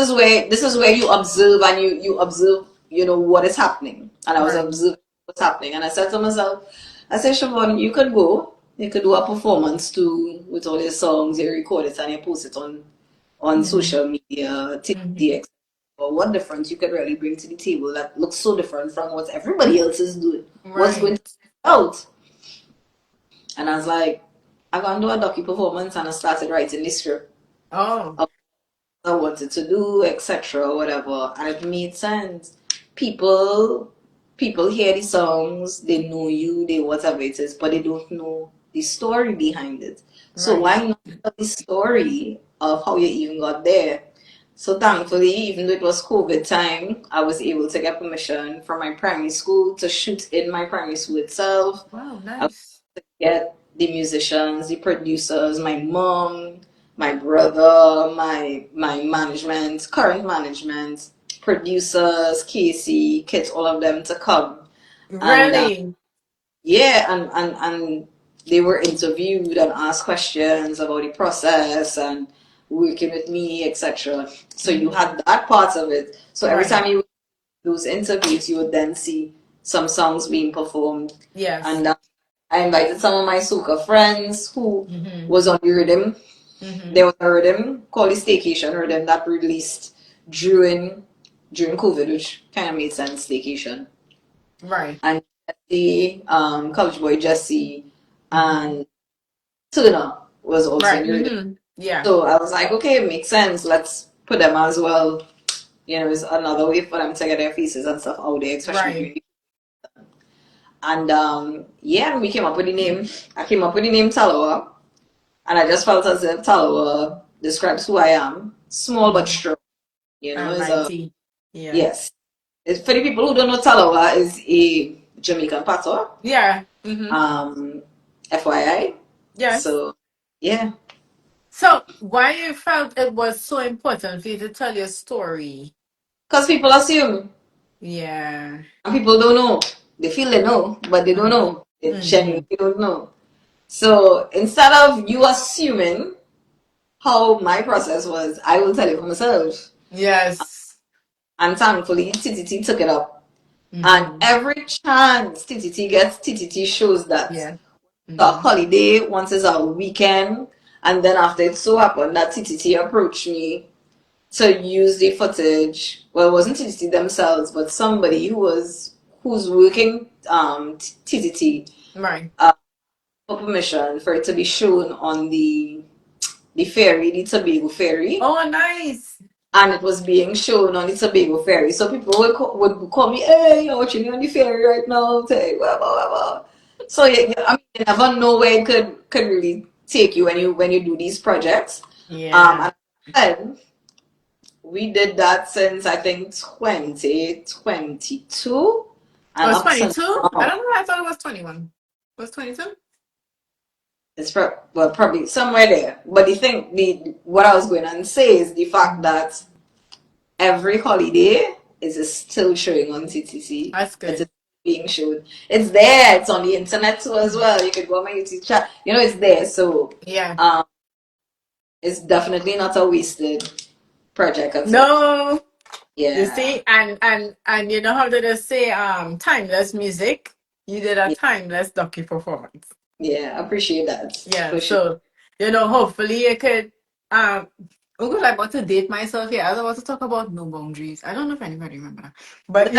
is where you observe and you observe, what is happening. And I was Right. observing what's happening. And I said to myself, I said, Siobhan, you could go, you could do a performance too with all your songs, you record it and you post it on Mm-hmm. social media, Mm-hmm. TikTok. But what difference you could really bring to the table that looks so different from what everybody else is doing? What's going to Right. out? And I was like, I'm gonna do a docu performance, and I started writing the script Oh. of what I wanted to do, etc., whatever, and it made sense. People, people hear the songs, they know you, they whatever it is, but they don't know the story behind it. So Right. why not tell the story of how you even got there? So thankfully, even though it was COVID time, I was able to get permission from my primary school to shoot in my primary school itself. Wow. I was Nice. able to get the musicians, the producers, my mom, my brother, my management, current management, producers, Casey, kids, all of them to come. And Really. yeah, and they were interviewed and asked questions about the process and working with me, etc. So you Mm-hmm. had that part of it. So every Right. time you those interviews, you would then see some songs being performed. Yes. And I invited some of my soca friends who Mm-hmm. was on the rhythm. Mm-hmm. There was a rhythm called the Staycation rhythm that released during COVID, which kind of made sense. Staycation. Right. And Jesse, College Boy Jesse, Mm-hmm. and Tuna was also in Right. the rhythm. Mm-hmm. Yeah. So I was like, okay, it makes sense. Let's put them as well. It's another way for them to get their faces and stuff out there, especially Right. during the. And yeah, we came up with the name. I came up with the name Talawa, and I just felt as if Talawa describes who I am. Small but Mm-hmm. strong. Is a Almighty. Yeah. yes. It's for the people who don't know, Talawa is a Jamaican patois. Yeah. Mm-hmm. Um, FYI. Yes. So yeah, So why you felt it was so important for you to tell your story? because people assume Yeah. and people don't know. They feel they know, but they don't Mm-hmm. know. They Mm-hmm. genuinely don't know. So instead of you assuming how my process was, I will tell you for myself. Yes. And thankfully, TTT took it up. And Mm-hmm. every chance TTT gets, TTT shows that Yeah. a Mm-hmm. holiday, once it's a weekend, and then after it so happened that TTT approached me to use the footage. Well, it wasn't TTT themselves, but somebody who's working TTT Right. for permission for it to be shown on the ferry, the Tobago ferry, Oh, nice. and it was being shown on the Tobago ferry. So people would call me, "Hey, you're watching me on the ferry right now." Say, blah, blah, blah, blah. So I mean, you never know where it could really take you when you do these projects. Yeah. And then we did that since I think 2022, Oh, and it's up to 22? I now, don't know. I thought it was 21. Was 22? well, probably somewhere there. But the what I was going to say is the fact Mhm. that every holiday is still showing on TTC. That's It is good. being shown. It's there. It's on the internet too as well. You could go on my YouTube chat. It's there. So Yeah. um, it's definitely not a wasted project at all. No. You Yeah, see, and you know how they just say timeless music? You did a yeah, timeless docu performance. yeah. I appreciate that Yeah, for sure. so hopefully you could oh good, I'm about to date myself here. I was about to talk about no boundaries. I don't know if anybody remember that. But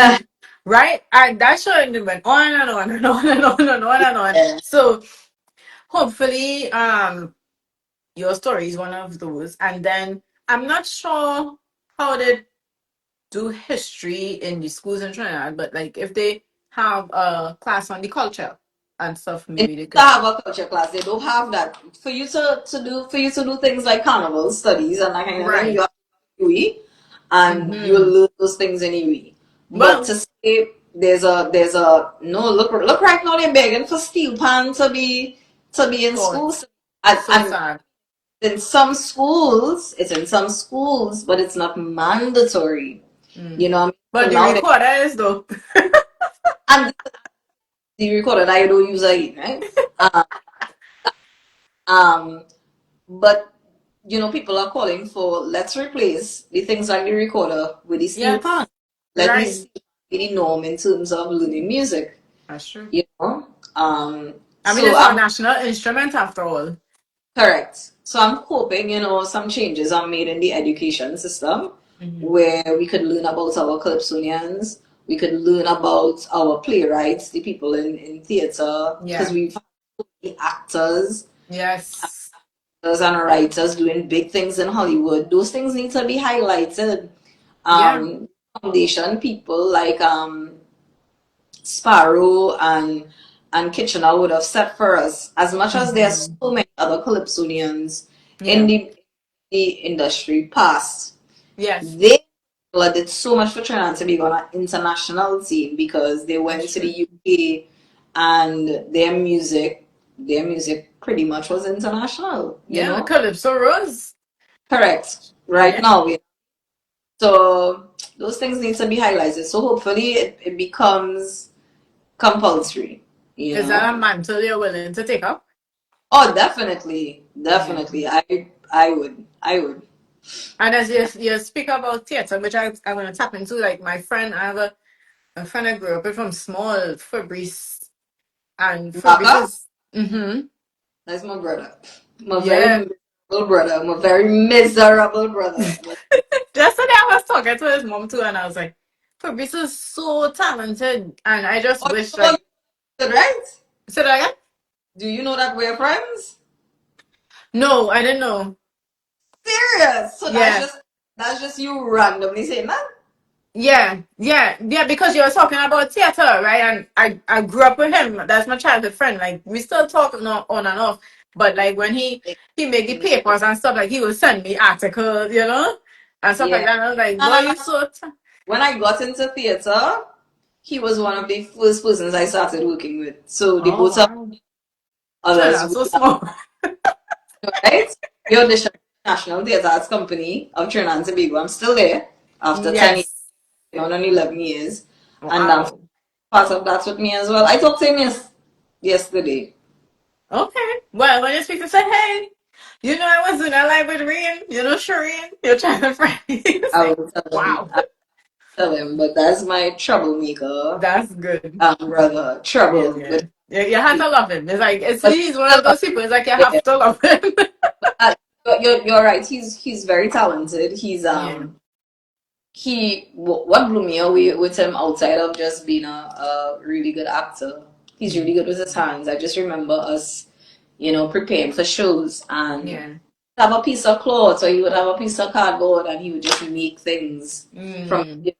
right? And that show went on and on and on and on and on and on. Yeah. So hopefully your story is one of those. And then I'm not sure how they do history in the schools in Trinidad, but like if they have a class on the culture and stuff, They maybe they to could. have a culture class. They don't have that. For you to do things like carnival studies and that kind of thing, you Right. have to do UE, and you will Mm-hmm. learn those things in UE. But Well, to say there's a no, look right now they're begging for steel pan to be in God, schools. And, so and sad. in some schools, it's in some schools, but it's not mandatory. You Mm. know what I mean? But So the now recorder is though. and the recorder that you don't use again, right? Uh, um But people are calling for, let's replace the things like the recorder with the steel pan. Yes, Let the right. steel be the norm in terms of learning music. That's true. You know. I mean, So it's our I'm national instrument after all. correct. So I'm hoping some changes are made in the education system Hmm. where we could learn about our calypsonians, we could learn about our playwrights, the people in theater, because Yeah. we've had the actors Yes. and writers doing big things in Hollywood. Those things need to be highlighted. Yeah. Foundation people like Sparrow and Kitchener would have set for us. As much as there's Hmm. so many other calypsonians in Yeah. the industry past, Yes. they did so much for Trinidad to be on an international team because they That's went to the true. UK and their music pretty much was international, you Yeah. know? Calypso Rose. Correct. Right Yeah. now. So those things need to be highlighted. So hopefully it becomes compulsory, you Is that a know? mantle you're willing to take up? Oh, definitely. Yeah. Definitely. I would. I would. And as you speak about theater, which I'm going to tap into, like my friend, I have a friend I grew up with from small, Fabrice. And Fabrice Naka, is, mm-hmm. that's my brother. My very Yeah. miserable brother. My very miserable brother. But Yesterday I was talking to his mom too, and I was like, Fabrice is so talented. And I just oh, you wish, know what? like, Right? say that again? Do you know that we're friends? No, I didn't know. Serious. So that's Yeah. just that's just you randomly saying that? Yeah, because you were talking about theater, right? And I grew up with him. That's my childhood friend. Like we still talk on and off. But like when he made the papers and stuff, like he would send me articles, and stuff like Yeah. that. And I was like, No, boy, no, no. you so When I got into theater, he was one of the first persons I started working with. So the oh both of wow. others, Trinidad, so small. right? We auditioned at the National Theatre Arts Company of Trinidad and Tobago. I'm still there after 10 years, Yes. on 11 years. And Wow. part of that with me as well. I talked to him yesterday. Okay. Well, when you speak to say, hey, I was doing a live with Rane, Shireen, your childhood friend. He's I like, will tell him. wow. tell him, but that's my troublemaker That's good. brother. Yes, Trouble with yeah. You have to love him. It's like but he's one of those people. It's like you have to love him. uh, you're right. He's very talented. He's Yeah. what blew me away with him outside of just being a really good actor. He's really Mm. good with his hands. I just remember us, preparing for shows and Yeah. have a piece of cloth or he would have a piece of cardboard and he would just make things from Mm.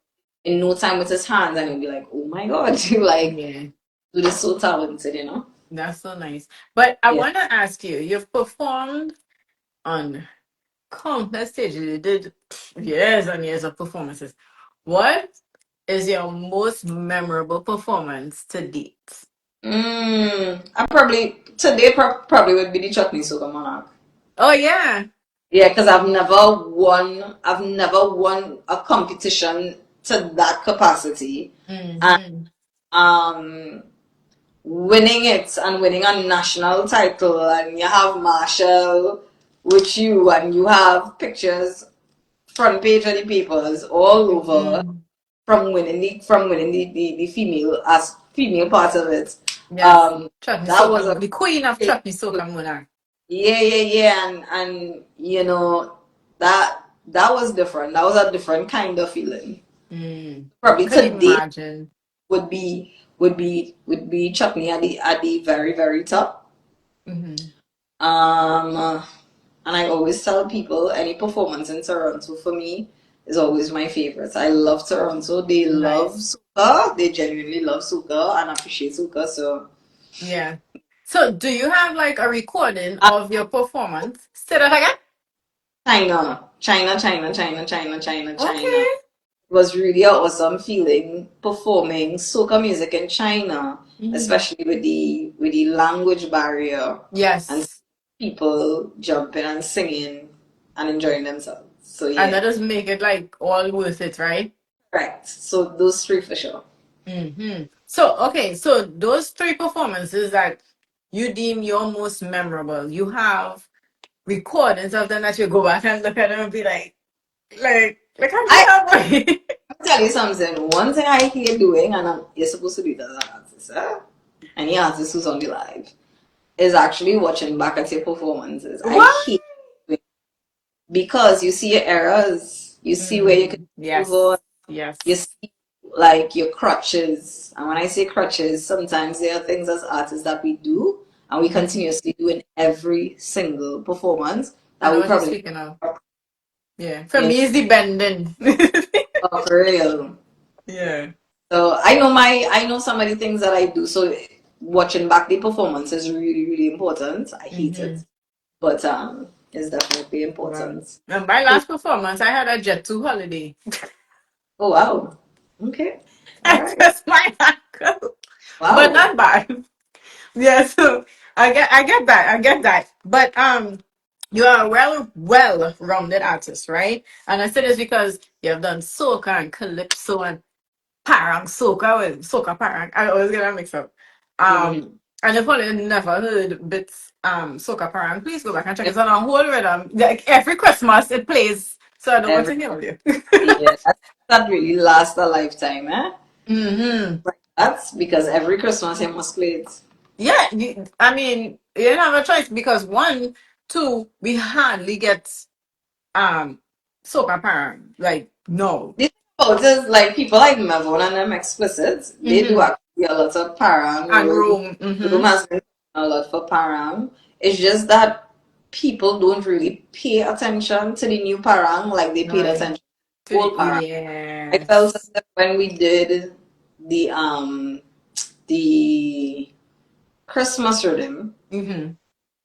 in no time with his hands and he'd be like, oh my god, you like Yeah. dude is so talented. That's so nice. But I Yeah. want to ask you, you've performed on countless stages. You did years and years of performances. What is your most memorable performance to date? I probably today probably would be the chutney soca monarch. Oh yeah. Yeah, because I've never won a competition to that capacity. And Mm-hmm. um winning it and winning a national title and you have Marshall with you and you have pictures front page of the papers all over Mm-hmm. from winning the female part of it. Yes. Um Chutney that was Soca, a the queen of Chutney Soca Muna. yeah, and that was different. That was a different kind of feeling. I Probably could today imagine. would be chutney at the very very top. Mm-hmm. Um, and I always tell people any performance in Toronto for me is always my favorite. I love Toronto. They love Nice. soca. They genuinely love soca and appreciate soca. So Yeah. So do you have like a recording uh, of your performance? Say that again? China. Okay. It was really an awesome feeling performing soca music in China, Mm-hmm. especially with the language barrier and Yes. people jumping and singing and enjoying themselves. So And that yeah, does make it like all worth it, right? correct. So those three for sure. Mm-hmm. So, okay, so those three performances that you deem your most memorable, you have recordings of them that you go back and look at them and be like, how do you I have one? tell you something. One thing I hate doing, and you're supposed to do it as an artist, any artist who's on the live, is actually watching back at your performances. I What? hate it because you see your errors, you see where you can improve on. Yes, You yes. see, like your crutches. And when I say crutches, sometimes there are things as artists that we do and we Mm-hmm. continuously do in every single performance I that know we what you're probably, speaking of. Yeah. For you know, me, it's the bending. for real. Yeah. So I know some of the things that I do. So watching back the performance is really, really important. I hate Mm-hmm. it, but it's definitely Wow. important. And my So, last performance, I had a Jet 2 holiday. oh wow. Okay. All I right. just my ankle. But Wow. not bad. Yeah, so I get that. But you are a well rounded artist, right? And I say this because you have done soca and calypso and parang soca with soca parang. I always get that mixed up. Mhm. And if you never heard Bits soca parang, please go back and check it. It's on a whole rhythm. Like every Christmas it plays. So I don't want Every to hear you. yeah, that really lasts a lifetime, eh? Mm-hmm. Like that's because every Christmas he must play it. Yeah, I mean, you don't have a choice because one, two, we hardly get um soca parang. Like no. The thing about it is like people like Mavon and them explicit, they do Mm-hmm. actually a lot of param. And Room room. Room Mm-hmm. has been a lot for param. It's just that people don't really pay attention to the new parang like they paid Right. attention To to the the old parang. I felt as yes. if when we did the Christmas rhythm, Mm-hmm.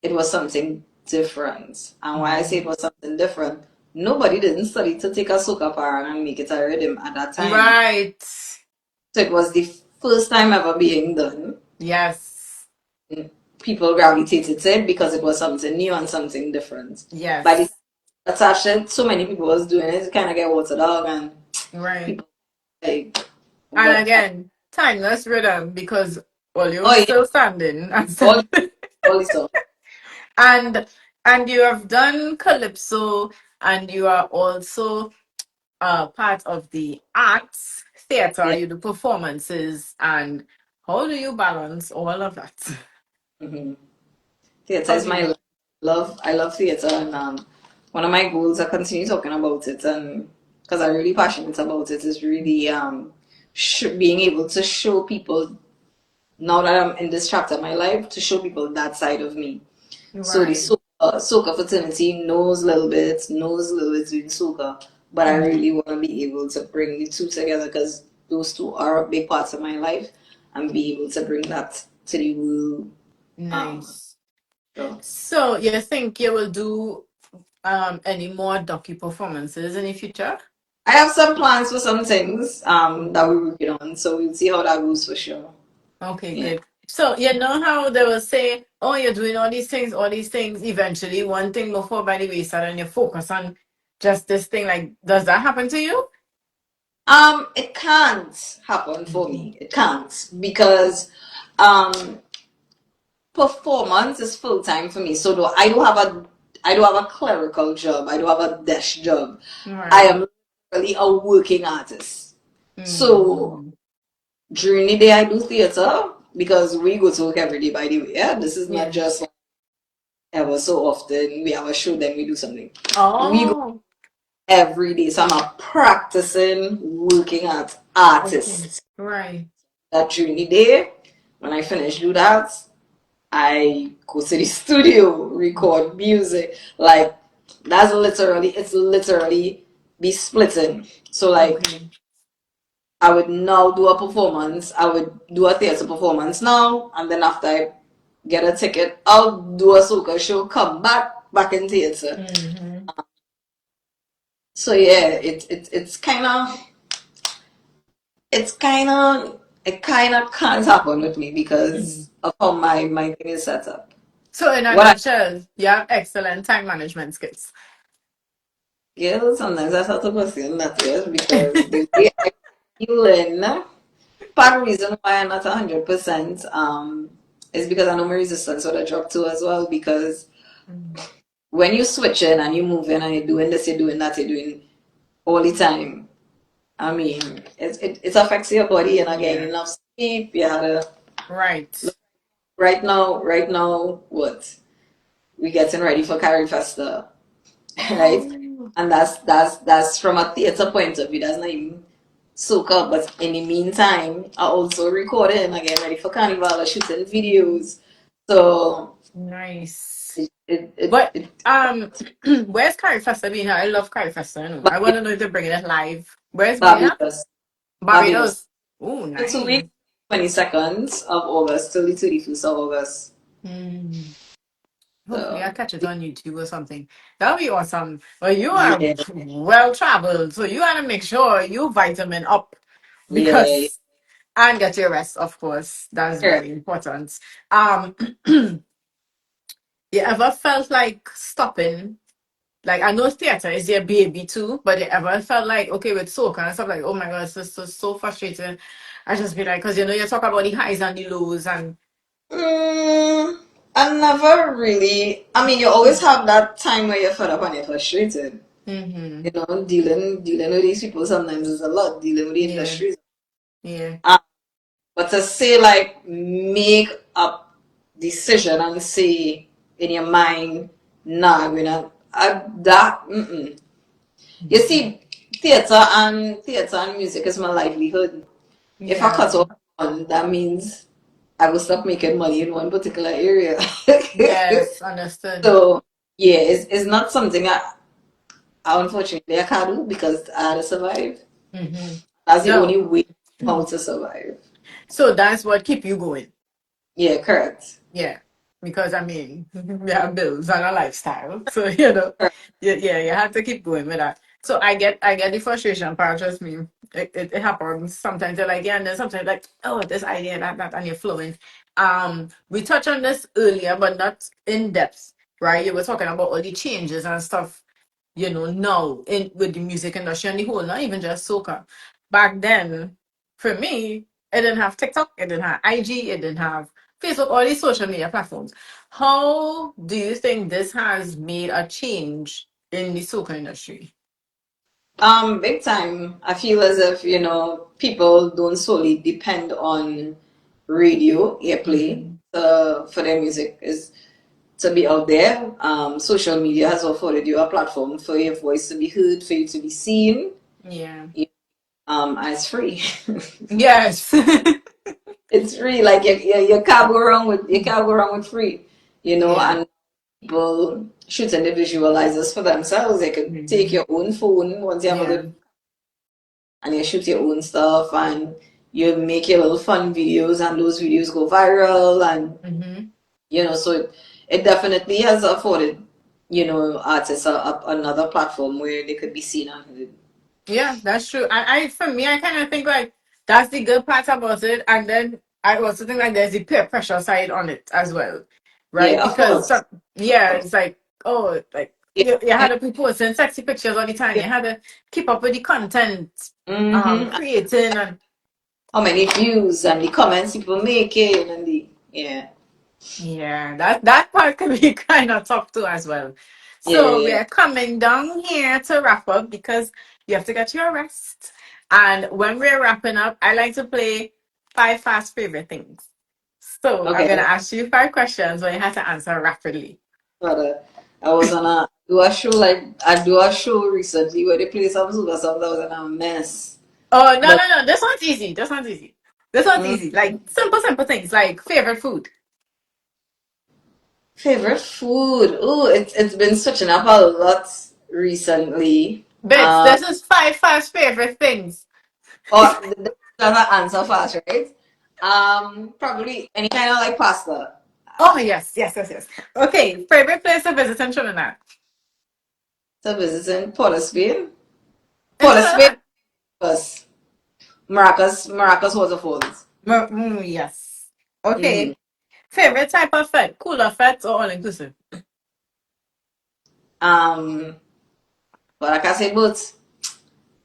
it was something different. And why I say it Mm-hmm. was something different, nobody didn't study to take a soca parang and make it a rhythm at that time. Right. So it was the first time ever being done. Yes. People gravitated to it because it was something new and something different. By the time Yes. attached it, so many people was doing it, it kind of get watered down and Right. people like, And but again, timeless rhythm because well you're oh yeah, still standing and all standing. all this stuff. and and you have done calypso and you are also part of the arts, theater, Yeah. you do performances, and how do you balance all of that? hmm Theater How is do my you? love. I love theater, and one of my goals, I continue talking about it, and because I'm really passionate about it, is really being able to show people, now that I'm in this chapter of my life, to show people that side of me. So the Right. soca fraternity knows Lil Bitts, knows Lil Bitts doing soca, but I Mhm. really want to be able to bring the two together because those two are big parts of my life, and be able to bring that to the world. Um, Nice. so So you think you will do any more docu performances in the future? I have some plans for some things that Okay. we're working on, so we'll see how that goes for sure. Okay, Yeah. good. So you know how they will say, "Oh, you're doing all these things." Eventually, one thing will fall by the wayside, and you focus on just this thing. Like, does that happen to you? It can't happen for Mhm. me. It can't because um performance is full time for me. So I do have a clerical job. I do have a desk job. I Right. am really a working artist. So Mm-hmm. during the day I do theater because we go to work every day, by the way. Yeah, this is not Yeah. just like ever so often we have a show then we do something. We go Oh, every day. So I'm a practicing working art okay. artist. Right. That during the day, when I finish do that, I go to the studio, record music. Like it's literally be splitting. So like Okay. I would now do a performance. I would do a theater performance now, and then after I get a ticket, I'll do a soca show, come back in theater. Mm-hmm. So yeah, it kind of can't happen with me Mm. because of how my thing is set up. So, in a What I nutshell, you have excellent time management skills. feel sometimes I start to question that, yes, because the way I feeling, part of the reason why I'm not 100% is because I know my resistance would have dropped too as well. Because Mm. when you switch in and you move in and you're doing this, you're doing that, you're doing all the time. I mean, it affects your body and again Yeah. enough sleep. You had to Right. right now, what we getting ready for Carrie Festa, right? Oh, And that's from a theater point of view. That's not even soca, but in the meantime, I also recording again, ready for Carnival, shooting videos. So nice. it But where's Curry Festa being held? I love Curry Festa. You know. I want to know if they're bringing it live. Where's being at? Barbados, Barbados. Barbados. Oh, In 2 weeks, nice. 22nd of August till the 31st of August. Mm. Hopefully, I'll So catch it on YouTube or something. That'll be awesome. Well, you are yeah, well traveled, so you gotta make sure you vitamin up yeah, because and get your rest, of course. That's yeah. very important. Um, you ever felt like stopping? Like I know theater is your baby too, but you ever felt like okay with soca and stuff like oh my god, this is so frustrating. I just be like, because you know you talk about the highs and the lows and Mm, I never really. I mean, you always have that time where you're fed up and you're frustrated. mm-hmm. You know, dealing with these people sometimes is a lot. Dealing with the Yeah, industries, yeah. um, but to say like make a decision and say in your mind, nah, we're not. That. Mm-mm. You Mhm. see, theater and music is my livelihood. If I Yeah. cut off one, that means I will stop making money in one particular area. Yes, understood. So yeah, it's not something I unfortunately I can't do because I had to survive. Mm-hmm. That's the only No. way how to survive. So that's what keep you going. Yeah, correct. Yeah. Because I mean, we have bills and a lifestyle. So, you know, Correct. yeah, you have to keep going with that. So I get the frustration part, trust me. It happens. Sometimes you're like, yeah, and then sometimes like, oh, this idea, that, and you're flowing. We touched on this earlier, but not in depth, right? You were talking about all the changes and stuff, you know, now in with the music industry and the whole, not even just soca. Back then, for me, it didn't have TikTok, it didn't have IG, it didn't have Facebook, all these social media platforms. How do you think this has made a change in the soca industry? Big time. I feel as if, people don't solely depend on radio airplay Mm-hmm. for their music is to be out there. Social media has afforded you a platform for your voice to be heard, for you to be seen. Yeah. And it's free. Yes. It's free. Like you can't go wrong with free. Yeah. And people shooting the visualizers for themselves. They could take Mm-hmm. your own phone once you have a Yeah. good and you shoot your own stuff and you make your little fun videos and those videos go viral and Mm-hmm. so it definitely has afforded artists another platform where they could be seen and heard. Yeah, that's true. I for me, I kind of think like that's the good part about it, and then I also think like there's the peer pressure side on it as well, right? Yeah, of Because course. some, yeah, it's like oh, like Yeah, you yeah. had to be posting sexy pictures all the time. Yeah. You had to keep up with the content, Mm-hmm. creating and How many views and the comments people making and the yeah. yeah, that part can be kind of tough too as well. Yeah, So we yeah. are coming down here to wrap up because you have to get your rest. And when we're wrapping up, I like to play five fast favorite things. So I'm gonna Okay. ask you five questions and you have to answer rapidly. But I was on a do a show like I do a show recently where they play some super songs that was in a mess. Oh no But no no! This one's easy. This one's easy. This one's mm, easy. Like simple things like favorite food. favorite food. Oh, it's been switching up a lot recently. Bits. This is five fast favorite things. Or that's an answer fast, right? Probably any kind of like pasta. Oh yes. Okay, favorite place to visit in Trinidad. So visiting Port of Spain. In Port of Spain Trinidad. was Maracas Waterfalls. Yes. Mm-hmm. Okay. Favorite type of fete? Cooler fete or all inclusive? Um, but like I say, but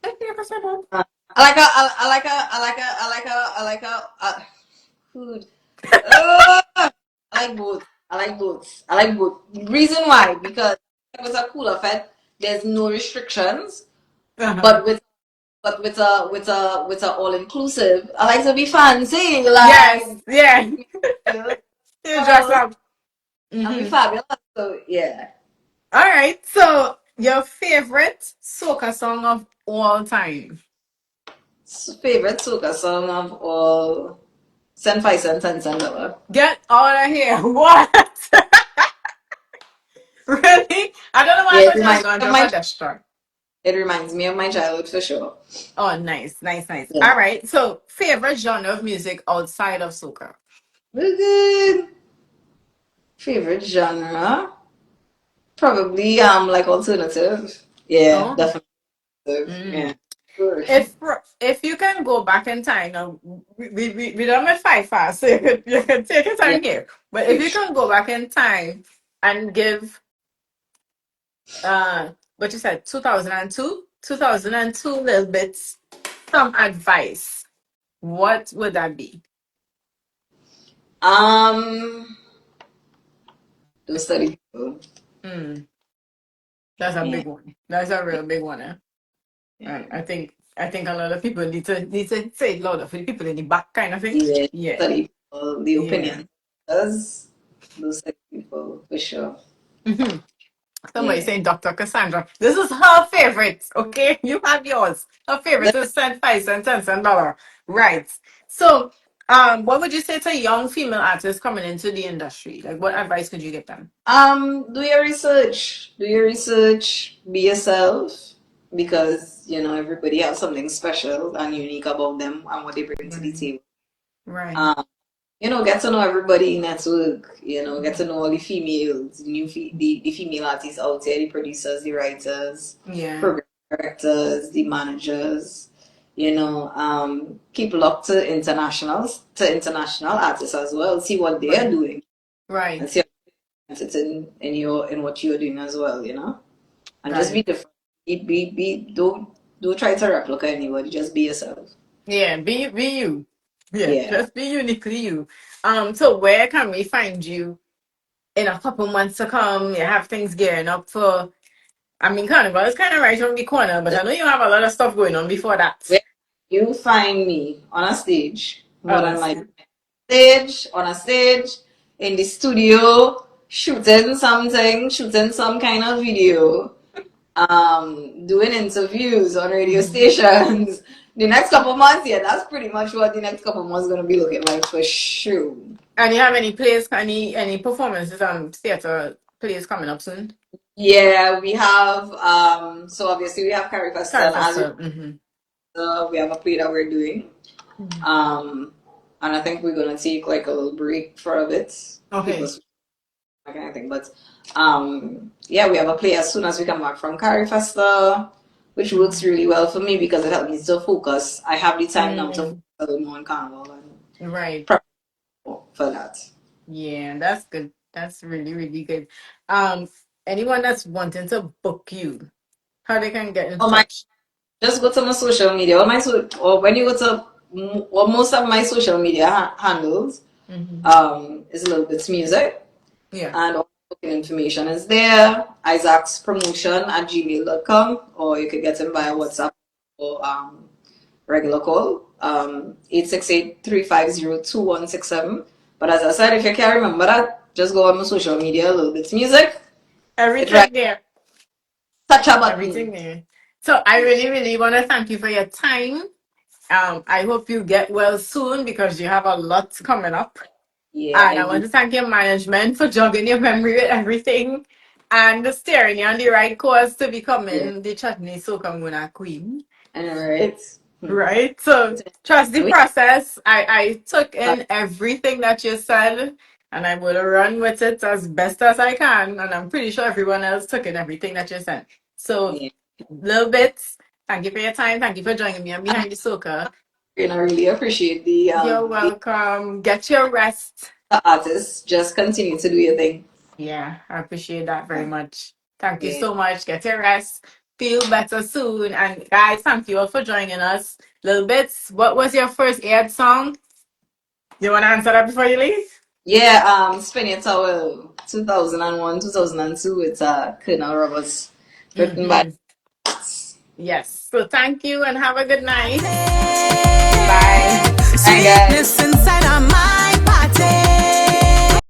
Okay, I can say both. I like a I like a I like a I like a I like a food. I like both. I like both. I like both. Reason why? Because with a cooler fed, there's no restrictions. Uh-huh. But with a all inclusive, I like to be fancy, Yes. like Yeah. you know, You dress girls up. and be Mm-hmm. fabulous. So yeah. All right. So your favorite soca song of all time? Favorite soca song of all. Send five cents and send dollar. Get out of here. What? Really? I don't know why I Yeah, thought you was gonna drop a Death Star. it reminds me of my childhood for sure. Oh, nice. Yeah. All right. So favorite genre of music outside of soca? Very good. Favorite genre? Probably like alternative. Yeah, Oh. definitely. Yeah. Mm. Sure. If you can go back in time, now we done with five fast, so you can take your Yeah. time here. But if you can go back in time and give what you said, 2002 Lil Bitts some advice, what would that be? Um, don't study people. Mm, that's a Yeah. big one. That's a real big one. Yeah. And I think a lot of people need to say it louder for the people in the back kind of thing. Yeah. Yeah, Study people, the yeah. opinion. Does those study people for sure. Hmm. Somebody Yeah. saying Dr. Cassandra. This is her favorite, okay? You have yours. Her favorite That- is cent 5 cents, 10 cent dollar. Right. So, what would you say to young female artists coming into the industry? Like, what advice could you give them? Do your research. Do your research. Be yourself. Because, everybody has something special and unique about them and what they bring to the Right. table. Right. Um, get to know everybody in network, get to know all the females, the female artists out there, the producers, the writers, Yeah. program directors, the managers, keep locked to international artists as well. See what they are Right. doing and Right. see how it fits in what you're doing as well. And just be Right. different. Don't try to replicate anybody, just be yourself. Yeah. Be you. Yeah. Yeah. Just be uniquely you. So where can we find you in a couple months to come? You have things gearing up for I mean, Carnival is kind of right around the corner, but I know you have a lot of stuff going on before that. Where you find me on a stage, more Oh, than that's like good. stage, on a stage, in the studio, shooting something, shooting some kind of video, doing interviews on radio Mhm. stations. The next couple months, yeah, that's pretty much what the next couple months gonna be looking like for sure. And you have any plays, any performances theater plays coming up soon? Yeah, we have so obviously we have Carrie Festa, Carry and as Festival. Mm-hmm. we have a play that we're doing. Mm-hmm. And I think we're gonna take like a little break for a bit Okay. because that kind of thing. But yeah, we have a play as soon as we come back from Carrie Festa, which works really well for me because it helps me to focus. I have the time now to focus Mm, a little more on Carnival and right. prep for that. Yeah, that's good. That's really, really good. Um, anyone that's wanting to book you, how they can get in Oh my! touch? Just go to my social media. Or when you go to most of my social media handles, Mm-hmm. is a little bit music. Yeah. And all the booking information is there. Isaac's promotion at gmail.com, or you could get him via WhatsApp or regular call, 868-350-2167. But as I said, if you can't remember that, just go on my social media, a little bit music. It right Everything there. touch a Everything button. there. So I really, really want to thank you for your time. I hope you get well soon because you have a lot coming up. Yeah, And I I want do. to thank your management for jogging your memory with everything and steering you on the right course to Yeah. becoming the Chutney Soca Muna Queen. All right. Right? So trust the We process. I took in everything that you said and I will run with it as best as I can. And I'm pretty sure everyone else took in everything that you said. So, yeah. Lil Bitts, thank you for your time. Thank you for joining me on Behind the Soca. And I really appreciate You're the welcome. Get your rest. artists. Just continue to do your thing. Yeah, I appreciate that very much. Thank you Yeah. so much. Get your rest. Feel better soon. And guys, thank you all for joining us. Little Bits, what was your first aired song? You want to answer that before you leave? Yeah, Spin Your Towel 2001, 2002. It's Colonel Roberts, written by. Mm-hmm. Yes. So thank you and have a good night. Party. Bye. Hi, guys. Sweetness inside our mind.